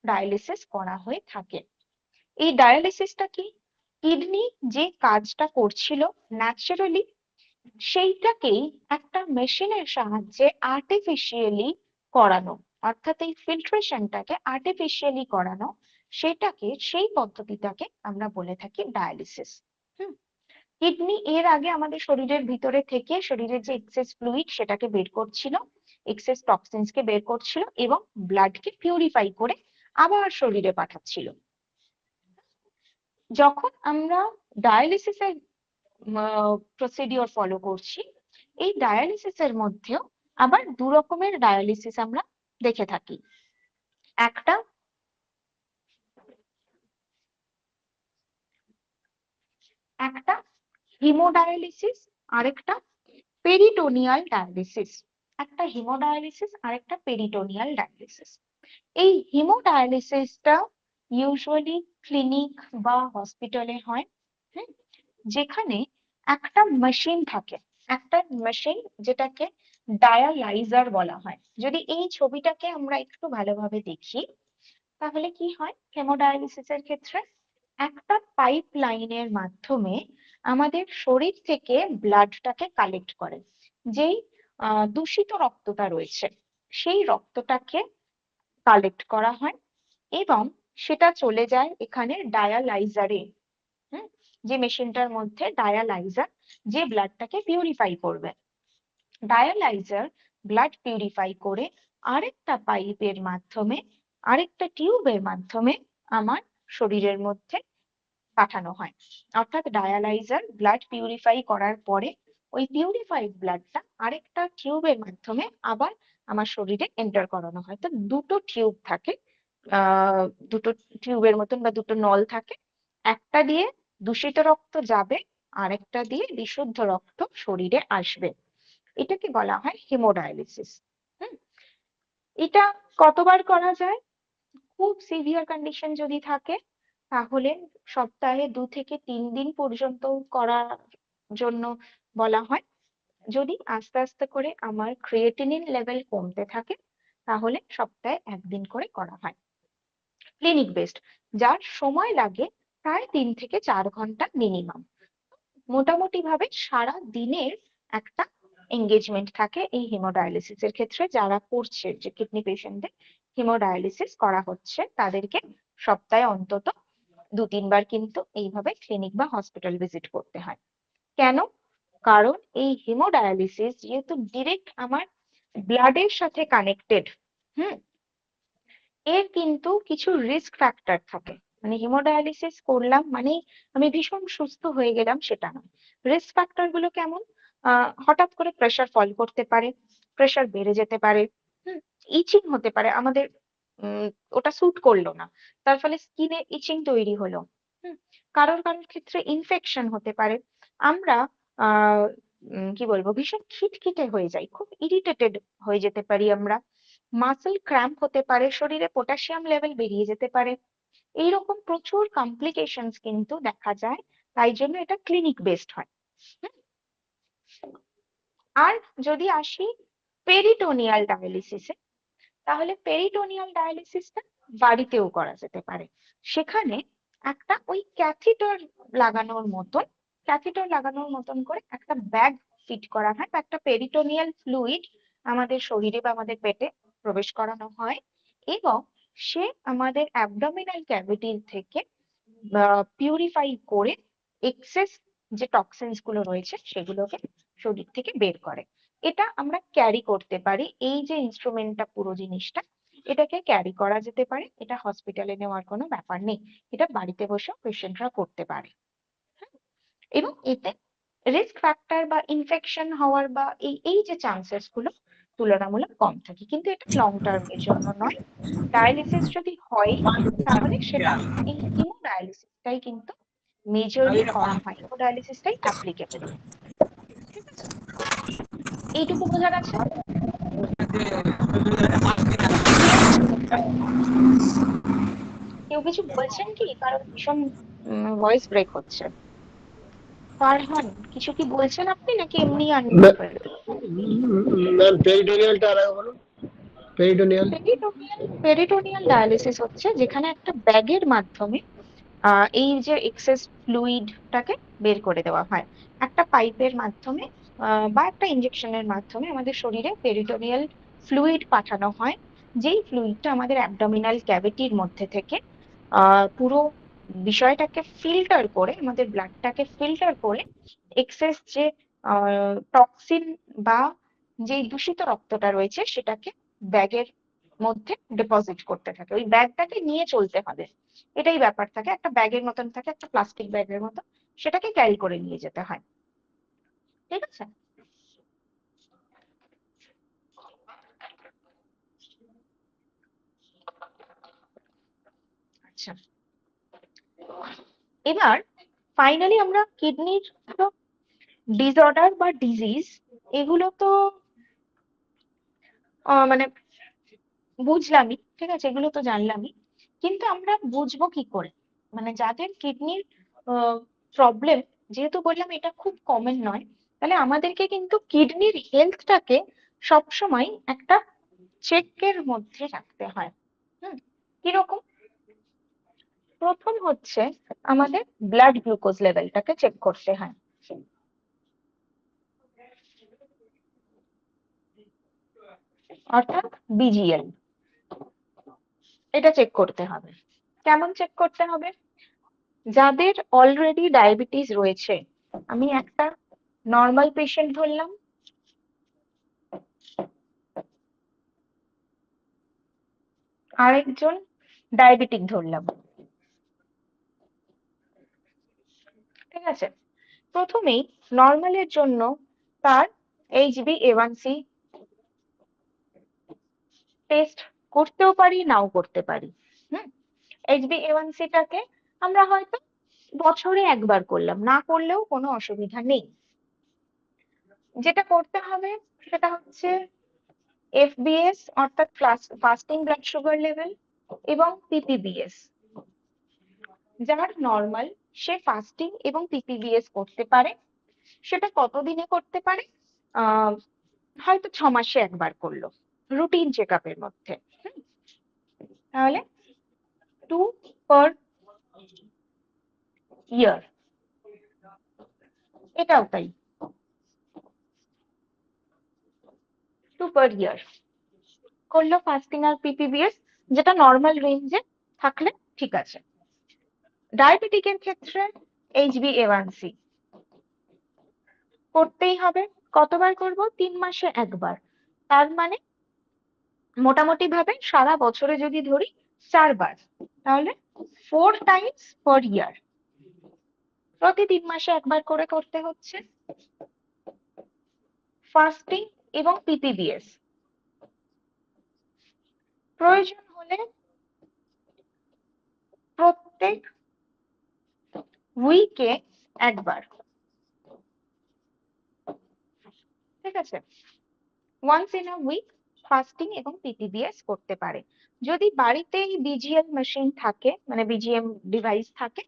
ডায়ালিসিস করা হয়ে থাকে। এই ডায়ালিসিসটা কি? কিডনি যে কাজটা করছিল ন্যাচারালি, সেইটাকেই একটা মেশিনের সাহায্যে আর্টিফিশিয়ালি করানো, অর্থাৎ এই ফিল্ট্রেশনটাকে আর্টিফিশিয়ালি করানো, সেই পদ্ধতিটাকে আমরা বলে থাকি ডায়ালিসিস। কিডনি এর আগে আমাদের শরীরের ভিতরে থেকে শরীরের যে এক্সেস ফ্লুইড সেটাকে বের করছিল, এক্সেস টক্সিনস কে বের করছিল এবং ব্লাডকে পিউরিফাই করে আবার শরীরে পাঠাচ্ছিল। যখন আমরা ডায়ালিসিসের প্রসিডিওর ফলো করছি, এই ডায়ালিসিসের মধ্যেও আবার দু রকমের ডায়ালিসিস আমরা দেখে থাকি। একটা হিমোডায়ালিসিস, আরেকটা পেরিটোনিয়াল ডায়ালিসিস। একটা হিমোডায়ালিসিস আর একটা পেরিটোনিয়াল ডায়ালিসিস। এই হিমোডায়ালিসিসটা ইউজুয়ালি ক্লিনিক বা হসপিটালে হয়, যেখানে একটা মেশিন থাকে, একটা মেশিন যেটাকে ডায়ালাইজার বলা হয়। যদি এই ছবিটাকে আমরা একটু ভালোভাবে দেখি তাহলে কি হয়, হেমোডায়ালিসিসের ক্ষেত্রে একটা পাইপ লাইনের মাধ্যমে আমাদের শরীর থেকে ব্লাডটাকে কালেক্ট করে, যেই দূষিত রক্তটা রয়েছে সেই রক্তটাকে কালেক্ট করা হয় এবং সেটা চলে যায় এখানে ডায়ালাইজারে। যে মেশিনটার মধ্যে ডায়ালাইজার, যে ব্লাডটাকে পিউরিফাই করবে। ডায়ালাইজার ব্লাড পিউরিফাই করে আরেকটা পাইপের মাধ্যমে, আরেকটা টিউবের মাধ্যমে আমার শরীরের মধ্যে পাঠানো হয়। অর্থাৎ ডায়ালাইজার ব্লাড পিউরিফাই করার পরে ওই পিউরিফাইড ব্লাডটা আরেকটা টিউবের মাধ্যমে আবার আমার শরীরে এন্টার করানো হয়। তো দুটো টিউব থাকে, দুটো টিউবের মতন বা দুটো নল থাকে। একটা দিয়ে দূষিত রক্ত যাবে, আরেকটা দিয়ে বিশুদ্ধ রক্ত শরীরে আসবে। এটাকে বলা হয় হেমোডায়ালিসিস। এটা কতবার করা যায়? খুব সিভিয়ার কন্ডিশন যদি থাকে তাহলে সপ্তাহে 2 থেকে 3 দিন পর্যন্ত করার জন্য বলা হয়। যদি আস্তে আস্তে করে আমার ক্রিয়েটিনিন লেভেল কমতে থাকে তাহলে সপ্তাহে 1 দিন করে করা হয়। ক্লিনিক বেসড, যার সময় লাগে প্রায় 3 থেকে 4 ঘন্টা মিনিমাম। মোটামুটি ভাবে সারা দিনের একটা এঙ্গেজমেন্ট থাকে এই হেমোডায়ালিসিসের ক্ষেত্রে। যারা করছে, যে কিডনি পেশেন্টদের হেমোডায়ালিসিস করা হচ্ছে, তাদেরকে সপ্তাহে অন্তত 2-3 বার কিন্তু এইভাবে ক্লিনিক বা হসপিটাল ভিজিট করতে হয়। কেন? কারণ এই হেমোডায়ালিসিস যেহেতু ডিরেক্ট আমার ব্লাডের সাথে কানেক্টেড, এর কিন্তু কিছু রিস্ক ফ্যাক্টর থাকে। মানে হেমোডায়ালিসিস করলাম মানে আমি ভীষণ সুস্থ হয়ে গেলাম সেটা নয়। রিস্ক ফ্যাক্টর গুলো কেমন? হঠাৎ করে প্রেশার ফল করতে পারে, প্রেশার বেড়ে যেতে পারে, ইচিং হতে পারে, আমাদের ওটা স্যুট করলো না, তার ফলে স্কিনে ইচিং তৈরি হলো। কারোর কারোর ক্ষেত্রে ইনফেকশন হতে পারে। আমরা কি বলবো, ভীষণ খিটখিটে হয়ে যাই, খুব ইরিটেটেড হয়ে যেতে পারি আমরা। মাসল ক্র্যাম্প হতে পারে, শরীরে পটাশিয়াম লেভেল বেরিয়ে যেতে পারে। এইরকম প্রচুর কমপ্লিকেশনস কিন্তু দেখা যায়, তাই জন্য এটা ক্লিনিক বেসড হয়। আর যদি আসি পেরিটোনিয়াল ডায়ালিসিসে, তাহলে পেরিটোনিয়াল ডায়ালিসিসটা বাড়িতেও করা যেতে পারে। সেখানে একটা ওই ক্যাথিটার লাগানোর মতন করে একটা ব্যাগ ফিট করা হয়, বা একটা পেরিটোনিয়াল ফ্লুইড আমাদের শরীরে বা আমাদের পেটে প্রবেশ করানো হয়, এবং সে আমাদের অ্যাবডোমিনাল ক্যাভিটি থেকে পিউরিফাই করে এক্সেস যে টক্সিনস গুলো রয়েছে সেগুলোকে শরীর থেকে বের করে। এটা আমরা ক্যারি করতে পারি, এই যে ইনস্ট্রুমেন্টটা, পুরো জিনিসটা এটাকে ক্যারি করা যেতে পারে। এটা হসপিটালে নেওয়ার কোনো ব্যাপার নেই, এটা বাড়িতে বসেও পেশেন্টরা করতে পারে। এবং এতে রিস্ক ফ্যাক্টর বা ইনফেকশন হওয়ার বা এই যে চান্সেস গুলো তুলনামূলক কম থাকে। কিন্তু এটা লং টার্মের জন্য নয়। ডায়ালিসিস যদি হয় তাহলে সেটা এই হিমোডায়ালিসিসটাই কিন্তু মেজরলি করা হয়, হিমোডায়ালিসিসটাই অ্যাপ্লিকেবল। ঠিক আছে, এইটুকু বোঝা গেছে? কেউ কিছু বলছেন কি? কারণ ভীষণ ভয়েস ব্রেক হচ্ছে। ফারহান, কিছু কি বলছেন আপনি, নাকি এমনি আনমিউটেড? ম্যাম পেরিটোনিয়ালটা আর একবার বলুন। পেরিটোনিয়াল পেরিটোনিয়াল ডায়ালিসিস হচ্ছে যেখানে একটা ব্যাগের মাধ্যমে এই যে এক্সেস ফ্লুইডটাকে বের করে দেওয়া হয়। একটা পাইপের মাধ্যমে বা একটা ইনজেকশনের মাধ্যমে আমাদের শরীরে পেরিটোনিয়াল ফ্লুইড পাঠানো হয়, যেই ফ্লুইডটা আমাদের অ্যাবডোমিনাল ক্যাভিটির মধ্যে থেকে পুরো বিষয়টাকে ফিল্টার করে, আমাদের ব্লাডটাকে ফিল্টার করে এক্সেস যে টক্সিন বা যে দূষিত রক্তটা রয়েছে সেটাকে ব্যাগের মধ্যে ডিপোজিট করতে থাকে। ওই ব্যাগটাকে নিয়ে চলতে হবে, এটাই ব্যাপার থাকে। একটা ব্যাগের মতন থাকে, একটা প্লাস্টিক ব্যাগের মতো, সেটাকে ক্যারি করে নিয়ে যেতে হয়। ঠিক আছে, আচ্ছা। এবার ফাইনালি আমরা কিডনির ডিসঅর্ডার বা ডিজিজ, এগুলো তো মানে বুঝলামই, ঠিক আছে, এগুলো তো জানলামই। কিন্তু আমরা বুঝবো কি করে, মানে যাদের কিডনির প্রবলেম, যেহেতু বললাম এটা খুব কমন নয়, তাহলে আমাদেরকে কিন্তু কিডনির হেলথটাকে সবসময় একটা চেকের মধ্যে রাখতে হয়। কিরকম? প্রথম হচ্ছে আমাদের ব্লাড গ্লুকোজ লেভেলটাকে চেক করতে হয়। অর্থাৎ বিজিএল, এটা চেক করতে হবে। কেমন চেক করতে হবে? যাদের অলরেডি ডায়াবেটিস রয়েছে, আমি একটা নর্মাল পেশেন্ট ধরলাম, আরেকজন ডায়াবেটিক ধরলাম, ঠিক আছে? প্রথমেই নর্মালের জন্য তার HbA1c টেস্ট করতেও পারি, নাও করতে পারি। HbA1c টাকে আমরা হয়তো বছরে একবার করলাম, না করলেও কোনো অসুবিধা নেই। যেটা করতে হবে সেটা হচ্ছে FBS অর্থাৎ ফাস্টিং ব্লাড সুগার লেভেল এবং PPBS। যার নর্মাল সে ফাস্টিং এবং PPBS করতে পারে। সেটা কতদিনে করতে পারে? হয়তো 6 মাসে একবার করলো, রুটিন চেক আপের মধ্যে। তাহলে 2 per year, এটাও তাই, 2 per year করলো ফাস্টিং আর PPBS, যেটা নর্মাল রেঞ্জে থাকলে ঠিক আছে। ডায়াবেটিকের ক্ষেত্রে HbA1c করতেই হবে। কতবার করব? 3 মাসে একবার। তার মানে মোটামুটি ভাবে সারা বছরে যদি ধরি 4 বার, তাহলে 4 times per year, প্রতি 3 মাসে একবার করে করতে হচ্ছে ফাস্টিং এবং PPBS। প্রয়োজন হলে প্রত্যেক উইকে একবার, ঠিক আছে? Once in a week fasting এবং PPBS করতে পারে। যদি বাড়িতেই BGM মেশিন থাকে, মানে BGM ডিভাইস থাকে,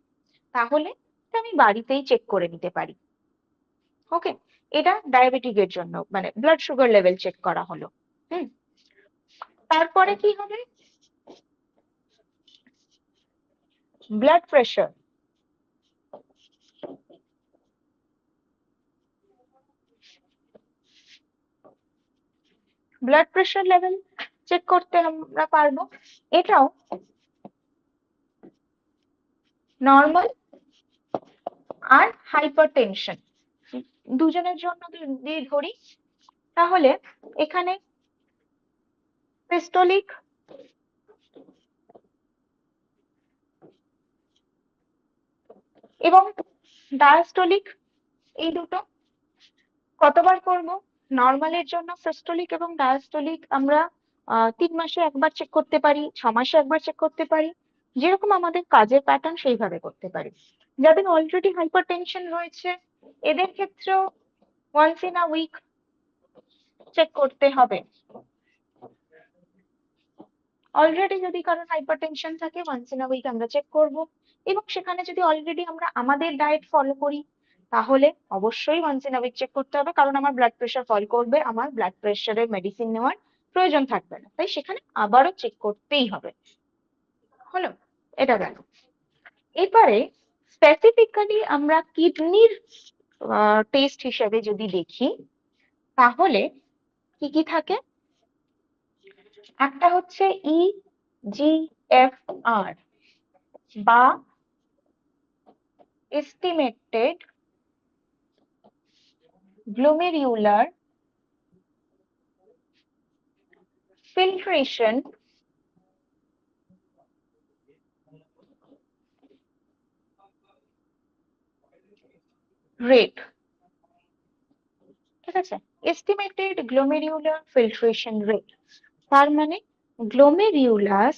তাহলে আমি বাড়িতেই চেক করে নিতে পারি। ওকে, এটা ডায়াবেটিকের জন্য, মানে ব্লাড সুগার লেভেল চেক করা হলো। তারপরে কি হবে? Blood pressure. Blood pressure level check করতে আমরা পারবো। এটাও নর্মাল আর হাইপারটেনশন দুজনের জন্য যদি ধরি, তাহলে এখানে সিস্টোলিক এবং ডায়াস্টোলিক, এই দুটো কতবার করব? নর্মালের জন্য সিস্টোলিক এবং ডায়াস্টোলিক আমরা 3 মাসে একবার চেক করতে পারি, 6 মাসে একবার চেক করতে পারি, যেরকম আমাদের কাজের প্যাটার্ন সেইভাবে করতে পারি। যাদের অলরেডি হাইপারটেনশন রয়েছে এদের ক্ষেত্রেও once in a week check করতে হবে। অলরেডি যদি কারোর হাইপারটেনশন থাকে ওয়ান্স ইন আ উইক আমরা চেক করব, এবং সেখানে যদি অলরেডি আমরা আমাদের ডায়েট ফলো করি তাহলে অবশ্যই once in a week check করতে হবে, কারণ আমার ব্লাড প্রেশার ফল করবে, আমার ব্লাড প্রেশারের মেডিসিন নেওয়ার প্রয়োজন থাকবে না, তাই সেখানে আবারও চেক করতেই হবে। হলো, এটা গেল। এবারে স্পেসিফিক্যালি আমরা কিডনির টেস্ট হিসেবে যদি দেখি, তাহলে কি কি থাকে? একটা হচ্ছে EGFR বা এস্টিমেটেড গ্লোমেরুলার ফিল্ট্রেশন রেট, ঠিক আছে? এস্টিমেটেড গ্লোমেরুলার ফিল্ট্রেশন রেট, তার মানে গ্লোমেরুলাস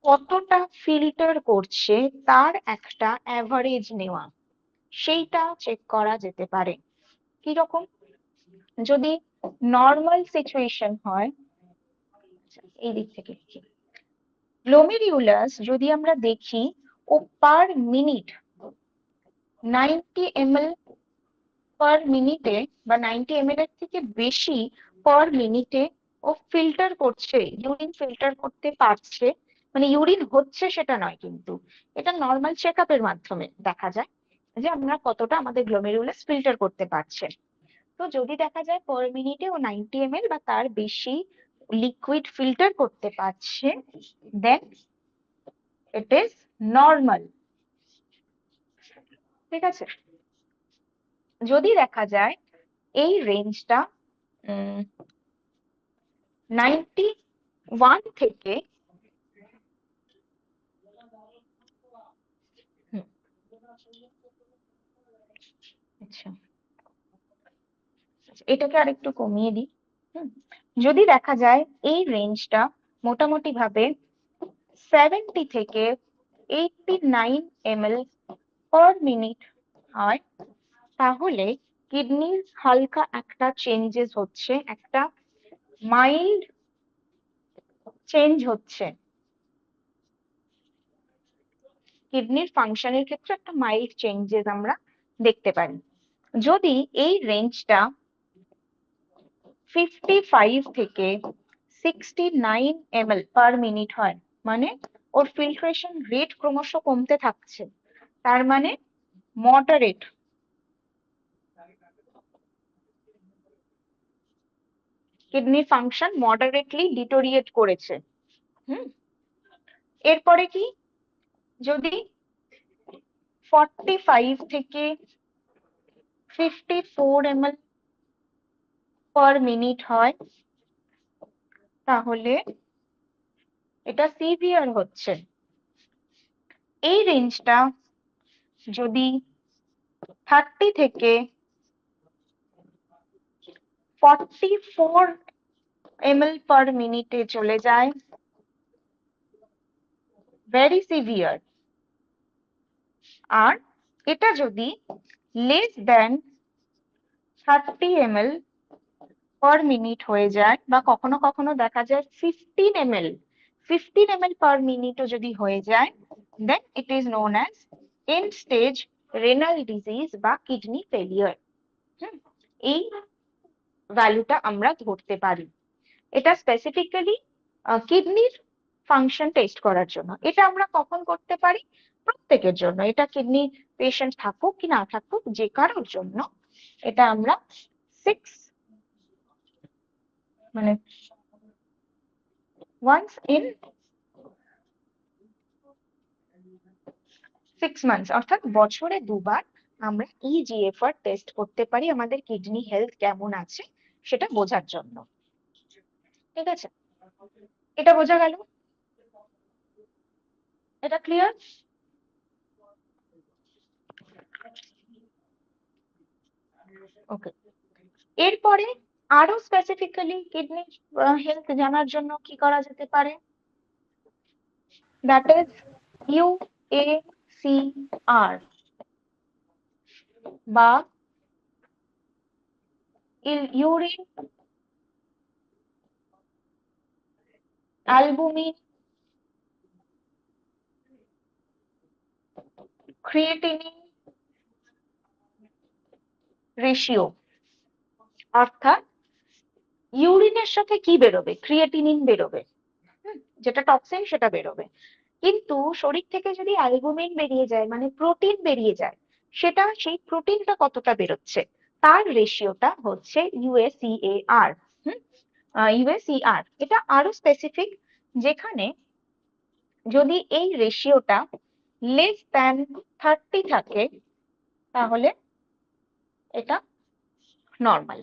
কতটা ফিল্টার করছে তার একটা অ্যাভারেজ নেওয়া, সেইটা চেক করা যেতে পারে। কিরকম? যদি নর্মাল সিচুয়েশন হয়, এই দিক থেকে লিখি, গ্লোমেরুলাস যদি আমরা দেখি ও পার মিনিট 90 ml পার মিনিটে বা 90 ml এর থেকে বেশি পার মিনিটে ও ফিল্টার করছে, ইউরিন ফিল্টার করতে পারছে, মানে ইউরিন হচ্ছে সেটা নয়, কিন্তু এটা নর্মাল চেক আপের মাধ্যমে দেখা যায় যে আমরা কতটা আমাদের গ্লোমেরুলাস ফিল্টার করতে পারছে। তো যদি দেখা যায় পার মিনিটে ও 90 ml বা তার বেশি লিকুইড ফিল্টার করতে পারছে, দেন ইট ইজ নর্মাল। ঠিক আছে, যদি দেখা যায় এই রেঞ্জটা 91 থেকে আচ্ছা এটাকে আরেকটু কমিয়ে দিই। যদি দেখা যায় এই রেঞ্জটা মোটামুটি ভাবে 70 থেকে 89 ml পার মিনিট হয়, তাহলে কিডনির হালকা একটা চেঞ্জেস হচ্ছে, একটা মাইল্ড চেঞ্জ হচ্ছে, কিডনির ফাংশনের ক্ষেত্রে একটা মাইল্ড চেঞ্জেস আমরা দেখতে পারি। যদি এই রেঞ্জটা 55 থেকে 69 ml পার মিনিট হয়, মানে ওর ফিল্ট্রেশন রেট ক্রমশ কমতে থাকছে, তার মানে moderate kidney function moderately deteriorate করেছে। এরপরে কি, যদি 45 থেকে 54 ml পার মিনিট হয়, তাহলে এটা সিভিয়ার হচ্ছে। এই রেঞ্জটা যদি 30 থেকে 44 ml পার মিনিটে চলে যায়, ভেরি সিভিয়ার। আর এটা যদি less than 30 ml per minute হয়ে যায়, বা কখনো কখনো দেখা যায় 15 ml পার মিনিটও যদি হয়ে যায়, then it is known as end stage renal disease বা কিডনি ফেলিয়ার। এই ভ্যালুটা আমরা ধরতে পারি। এটা স্পেসিফিক্যালি কিডনির ফাংশন টেস্ট করার জন্য। এটা আমরা কখন করতে পারি? প্রত্যেকের জন্য, এটা কিডনি পেশেন্ট থাকুক কি না থাকুক, যে কারোর জন্য এটা আমরা once in 6 months, অর্থাৎ বছরে দুবার আমরা ইজিএফআর টেস্ট করতে পারি আমাদের কিডনি হেলথ কেমন আছে সেটা বোঝার জন্য। ঠিক আছে, এটা বোঝা গেল? এটা ক্লিয়ার? ওকে, এরপরে আরো স্পেসিফিক্যালি কিডনি হেলথ জানার জন্য কি করা যেতে পারে? দ্যাট ইজ UACR বা ইউরিন অ্যালবুমিন ক্রিয়েটিনিন রেশিও। অর্থাৎ ইউরিনের সাথে কি বেরোবে? ক্রিয়েটিনিন বেরোবে, যেটা টক্সিন সেটা বেরোবে। কিন্তু শরীর থেকে যদি অ্যালবুমিন বেরিয়ে যায়, মানে প্রোটিন বেরিয়ে যায়, সেটা সেই প্রোটিনটা কতটা বেরোচ্ছে তার রেশিওটা হচ্ছে UACAR। UACR এটা আরো স্পেসিফিক, যেখানে যদি এই রেশিওটা লেস দ্যান 30 থাকে, তাহলে এটা নর্মাল।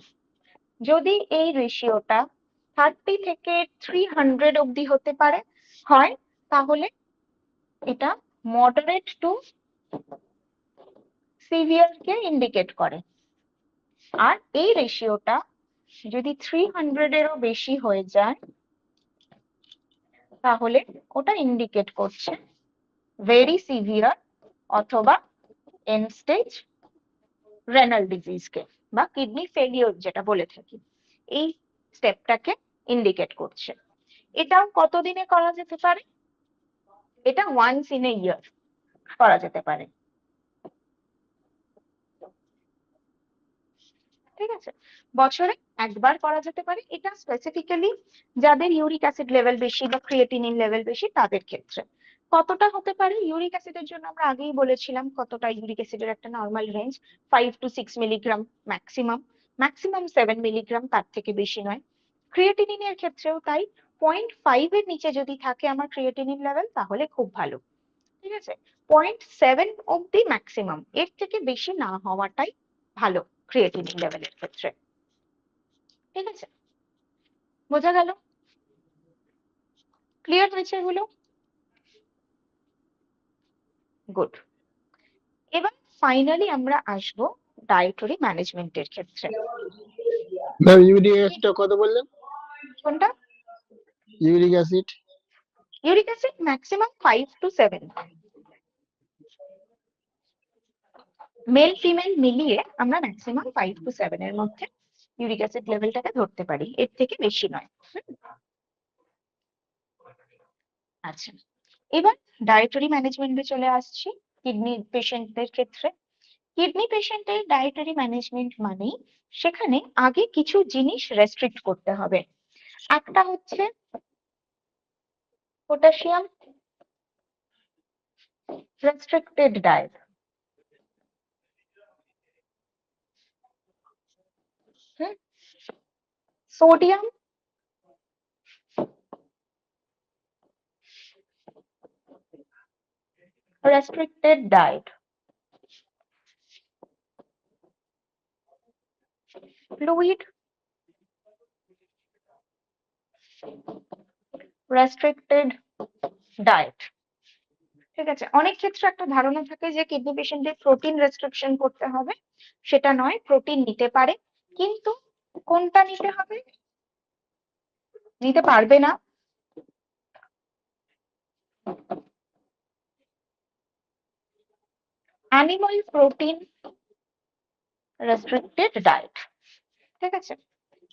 যদি এই রেশিওটা 30 থেকে 300 অব্দি হতে পারে হয়, তাহলে এটা মডারেট টু সিভিয়ার কে ইন্ডিকেট করে। আর এই রেশিওটা যদি 300 এরও বেশি হয়ে যায়, তাহলে ওটা ইন্ডিকেট করছে ভেরি সিভিয়ার অথবা এন্ড স্টেজ রেনাল ডিজিজকে বা কিডনি ফেলিওর যেটা বলে থাকি, এই স্টেপটাকে ইন্ডিকেট করছে। এটাও কতদিনে করা যেতে পারে? এটা ওয়ান্স ইন এ ইয়ার করা যেতে পারে। ঠিক আছে, বছরে একবার করা যেতে পারে। এটা স্পেসিফিক্যালি যাদের ইউরিক অ্যাসিড লেভেল বেশি বা ক্রিয়েটিনিন লেভেল বেশি তাদের ক্ষেত্রে। কতটা হতে পারে? ইউরিক অ্যাসিডের জন্য আমরা আগেই বলেছিলাম কতটা ইউরিক অ্যাসিডের একটা normal range 5 to 6 milligram maximum 7 milligram, তার থেকে বেশি নয়। ক্রিয়েটিনিনের ক্ষেত্রেও তাই, 0.5 এর নিচে যদি থাকে আমার ক্রিয়েটিনিন লেভেল, তাহলে খুব ভালো। ঠিক আছে, 0.7 অব্দি ম্যাক্সিমাম, এর থেকে বেশি না হওয়াটাই ভালো ক্রিয়েটিনিন লেভেলের ক্ষেত্রে। ঠিক আছে, বোঝা গেল? ক্লিয়ার হয়েছে এগুলো? গুড। এবার ফাইনালি আমরা আসবো ডায়েটরি ম্যানেজমেন্টের ক্ষেত্রে। ম্যাম ইউরিক অ্যাসিডটা কত বললেন? কোনটা? Uric acid uric acid maximum 5 to 7, male female মিলিয়ে আমরা ম্যাক্সিমাম 5 to 7 এর মধ্যে ইউরিক অ্যাসিড লেভেলটাকে ধরতে পারি, এর থেকে বেশি নয়। আচ্ছা, এবার ডায়েটরি ম্যানেজমেন্টে চলে আসছি কিডনি পেশেন্টদের ক্ষেত্রে। কিডনি পেশেন্টের ডায়েটরি ম্যানেজমেন্ট মানেই সেখানে আগে কিছু জিনিস রেস্ট্রিক্ট করতে হবে। একটা হচ্ছে potassium restricted diet, sodium restricted diet, fluid restricted diet। ঠিক আছে, অনেক ক্ষেত্রে একটা ধারণা থাকে যে কিডনি পেশেন্টের প্রোটিন রেস্ট্রিকশন করতে হবে, সেটা নয়, প্রোটিন নিতে পারে, কিন্তু কোনটা নিতে হবে? নিতে পারবে না অ্যানিমাল প্রোটিন রেস্ট্রিক্টেড ডায়েট। ঠিক আছে,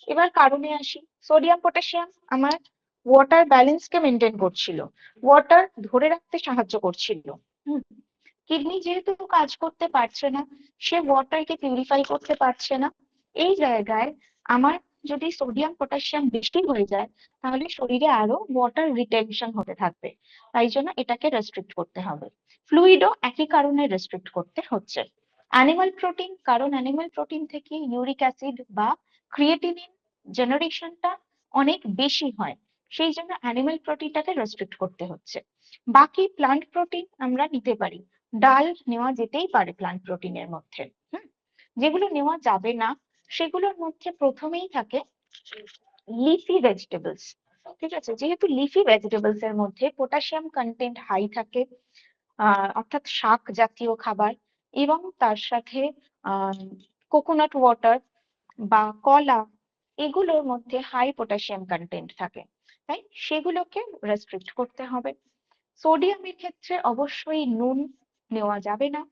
এবার কারণে আসি। সোডিয়াম পটাশিয়াম আমার ওয়াটার ব্যালেন্সকে মেনটেন করছিল, ওয়াটার ধরে রাখতে সাহায্য করছিল। কিডনি যেহেতু কাজ করতে পারছে না, সে ওয়াটারকে পিউরিফাই করতে পারছে না, এই জায়গায় আমার যদি সোডিয়াম পটাশিয়াম বেশি হয়ে যায় তাহলে শরীরে আরো ওয়াটার রিটেনশন হতে থাকবে, তাই জন্য এটাকে রেস্ট্রিক্ট করতে হবে। ফ্লুইডও একই কারণে রেস্ট্রিক্ট করতে হচ্ছে। অ্যানিমাল প্রোটিন, কারণ অ্যানিমাল প্রোটিন থেকে ইউরিক অ্যাসিড বা ক্রিয়েটিনিন জেনারেশনটা অনেক বেশি হয়, সেই জন্য অ্যানিমাল প্রোটিনটাকে রেস্ট্রিক্ট করতে হচ্ছে। বাকি প্লান্ট প্রোটিন আমরা নিতে পারি, ডাল নেওয়া যেতেই পারে প্লান্ট প্রোটিনের মধ্যে। যেগুলো নেওয়া যাবে না সেগুলোর মধ্যে প্রথমেই থাকে লিফি ভেজিটেবলস। ঠিক আছে, যেহেতু লিফি ভেজিটেবলস এর মধ্যে পটাশিয়াম কন্টেন্ট হাই থাকে, অর্থাৎ শাক জাতীয় খাবার, এবং তার সাথে কোকোনাট ওয়াটার বা কলা, এগুলোর মধ্যে হাই পটাশিয়াম কন্টেন্ট থাকে, তাই সেগুলোকে রেস্ট্রিক্ট করতে হবে। সোডিয়ামের ক্ষেত্রে অবশ্যই নুন নেওয়া যাবে না,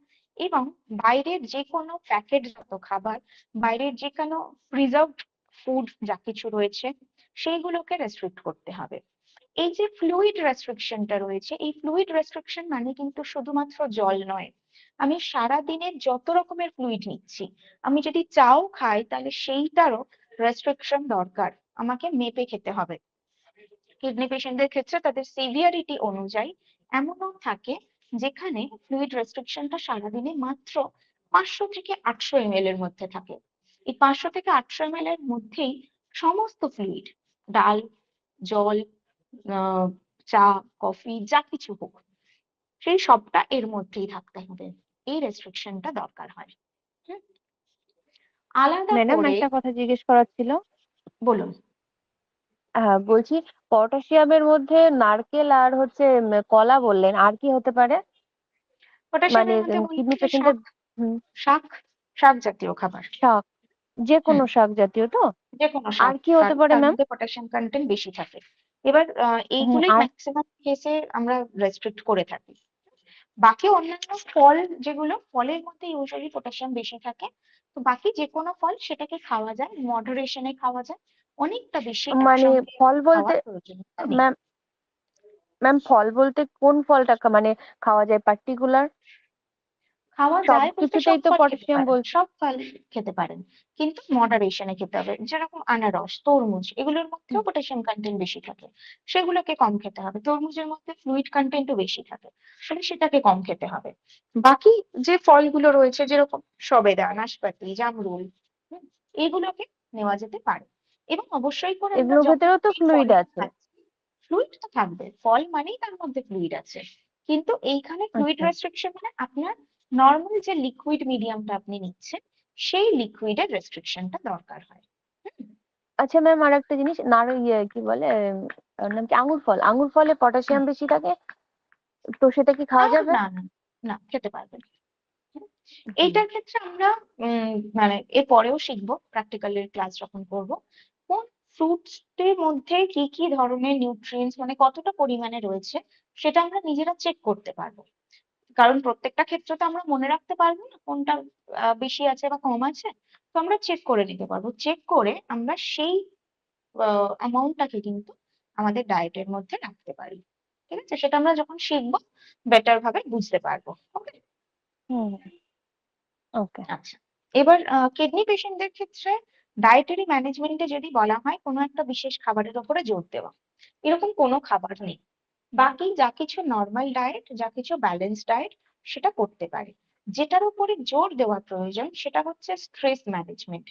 এবং বাইরের যে কোনো প্যাকেটজাত খাবার, বাইরের যে কোনো প্রিজার্ভড ফুড যা কিছু রয়েছে সেইগুলোকে রেস্ট্রিক্ট করতে হবে। এই যে ফ্লুইড রেস্ট্রিকশনটা রয়েছে, এই ফ্লুইড রেস্ট্রিকশন মানে কিন্তু শুধুমাত্র জল নয়, আমি সারা দিনে যত রকমের ফ্লুইড নিচ্ছি, আমি যদি চাও খাই তাহলে সেইটারও রেস্ট্রিকশন দরকার, আমাকে মেপে খেতে হবে। কিডনি পেশেন্টদের ক্ষেত্রে তাদের সিভিয়ারিটি অনুযায়ী এমনও থাকে যেখানে ফ্লুইড রেস্ট্রিকশনটা সারাদিনে মাত্র 500 থেকে 800 ml এর মধ্যে থাকে। এই 500 থেকে 800 ml এর মধ্যেই সমস্ত ফ্লুইড, ডাল, জল, চা, কফি, যা কিছু হোক, সেই সবটা এর মধ্যেই থাকতে হবে, এই রেস্ট্রিকশনটা দরকার হয়। হুম? আলাদা ম্যাডাম করে একটা কথা জিজ্ঞেস করার ছিল। বলুন। হ্যাঁ, বলছি পটাশিয়ামের মধ্যে নারকেল আর হচ্ছে কলা বললেন, আর কি হতে পারে? মানে পটাশিয়ামের মধ্যে কিডনি বলতে পেশেন্টের শাক, শাক, শাক জাতীয় খাবার। শাক, যে কোনো শাক জাতীয় তো? যে কোনো আর শাক, কি হতে পারে তার ম্যাম? মধ্যে পটাশিয়াম কন্টেন্ট বেশি থাকে। এবার এইগুলোই আর ম্যাক্সিমাম কেসে আমরা রেস্ট্রিক্ট করে থাকি। বাকি অন্যান্য ফল, যেগুলো ফলের মধ্যে ইউজুয়ালি পটাশিয়াম বেশি থাকে, তো বাকি যে কোনো ফল সেটাকে খাওয়া যায়, মডারেশনে খাওয়া যায়, অনেকটা বেশি মানে একসঙ্গে ফল বলতে খাওয়ার প্রয়োজনীয়তা নেই। ম্যাম, ফল বলতে কোন ফলটা মানে খাওয়া যায় পার্টিকুলার? খাওয়া সব যায় বলতে কিছুতেই সব তো ফল খেতে পটাশিয়াম পারেন, বলছে। সব ফল খেতে পারেন, কিন্তু মডারেশনে খেতে হবে। যেরকম আনারস, তরমুজ, এগুলোর মধ্যেও পটাশিয়াম কন্টেন্ট বেশি থাকে, সেগুলোকে কম খেতে হবে। তরমুজের মধ্যে ফ্লুইড কন্টেন্টও বেশি থাকে, তাহলে সেটাকে কম খেতে হবে। বাকি যে ফলগুলো রয়েছে যেরকম সবেদা, নাশপাতি, জামরুল, এগুলোকে নেওয়া যেতে পারে। এবং অবশ্যই করে আমরা এগুলোর যখন ভেতরেও তো এই ফ্লুইড ফলটা আছে। খাচ্ছি, ফ্লুইড তো থাকবে, ফল মানেই তার মধ্যে ফ্লুইড আছে, কিন্তু এইখানে ফ্লুইড আচ্ছা রেস্ট্রিকশন মানে আপনার নর্মাল যে লিকুইড মিডিয়ামটা আপনি নিচ্ছেন সেই লিকুইডের রেস্ট্রিকশনটা দরকার হয়। হুম? আচ্ছা ম্যাম, আর একটা জিনিস, কি বলে, ওর নাম কি, আঙ্গুর ফলে পটাশিয়াম বেশি থাকে, তো সেটা কি খাওয়া যাবে? না না না, খেতে পারবেন। হুম? হুম। এইটার ক্ষেত্রে আমরা মানে এর পরেও শিখবো, প্র্যাকটিক্যালের ক্লাস যখন করব, কোন ফ্রুটসটির মধ্যে কি কি ধরনের নিউট্রিয়েন্টস মানে কতটা পরিমাণে রয়েছে সেটা আমরা নিজেরা চেক করতে পারবো। কারণ প্রত্যেকটা ক্ষেত্রে তো আমরা মনে রাখতে পারবো না কোনটা বেশি আছে বা কম আছে। তো আমরা চেক করে নিতে পারবো, চেক করে আমরা সেই অ্যামাউন্টটাকে কিন্তু আমাদের ডায়েটের মধ্যে রাখতে পারি। ঠিক আছে, সেটা আমরা যখন শিখবো বেটার ভাবে বুঝতে পারবো। ওকে। হুম। ওকে। আচ্ছা, এবার কিডনি পেশেন্টদের ক্ষেত্রে ডায়েটারি ম্যানেজমেন্টে যদি বলা হয় কোনো একটা বিশেষ খাবারের উপরে জোর দেওয়া, এরকম কোনো খাবার নেই। বাকি যা কিছু নর্মাল ডায়েট, যা কিছু ব্যালেন্স ডায়েট সেটা করতে পারে। যেটার উপরে জোর দেওয়া প্রয়োজন সেটা হচ্ছে স্ট্রেস ম্যানেজমেন্ট।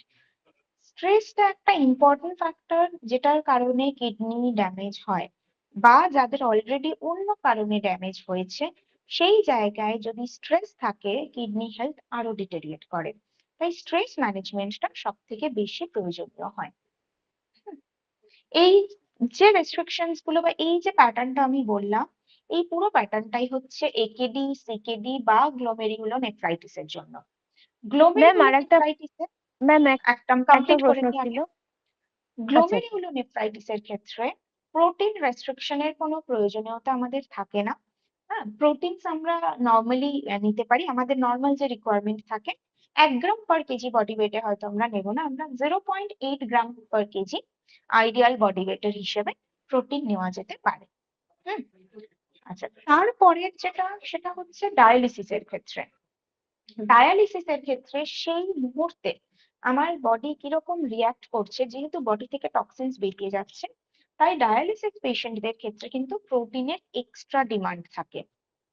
স্ট্রেসটা একটা ইম্পর্টেন্ট ফ্যাক্টর যেটার কারণে কিডনি ড্যামেজ হয়, বা যাদের অলরেডি অন্য কারণে ড্যামেজ হয়েছে সেই জায়গায় যদি স্ট্রেস থাকে কিডনি হেলথ আরো ডিটেরিয়েট করে। তাই স্ট্রেস ম্যানেজমেন্টটা সব থেকে বেশি প্রয়োজনীয় হয়। এই যে রেস্ট্রিকশনস গুলো বা এই যে প্যাটার্নটা আমি বললাম, এই পুরো প্যাটার্নটাই হচ্ছে একেডি, সিকেডি বা গ্লোমেরুলোনেফ্রাইটিস এর জন্য। ম্যাম আর একটা, গ্লোমেরুলোনেফ্রাইটিসে ম্যাম একটা একটা কমপ্লিট করে প্রশ্ন নিই ছিল। আগে। আচ্ছা। গ্লোমেরুলোনেফ্রাইটিস এর ক্ষেত্রে প্রোটিন রেস্ট্রিকশনের কোনো প্রয়োজনীয়তা আমাদের থাকে না। হ্যাঁ, প্রোটিনস আমরা নর্মালি নিতে পারি, আমাদের নর্মাল যে রিকোয়ারমেন্ট থাকে 1 গ্রাম পার কেজি বডি ওয়েটে হয়তো আমরা নেব না, আমরা 0.8 গ্রাম পার কেজি আইডিয়াল বডি ওয়েটের হিসেবে প্রোটিন নেওয়া যেতে পারে। হুম। আচ্ছা, তারপরের যেটা সেটা হচ্ছে ডায়ালিসিসের ক্ষেত্রে। ডায়ালিসিসের ক্ষেত্রে সেই মুহূর্তে আমার বডি কিরকম রিয়াক্ট করছে, যেহেতু বডি থেকে টক্সিনস বেরিয়ে যাচ্ছে, তাই ডায়ালিসিস পেশেন্টদের ক্ষেত্রে কিন্তু প্রোটিনের এক্সট্রা ডিমান্ড থাকে।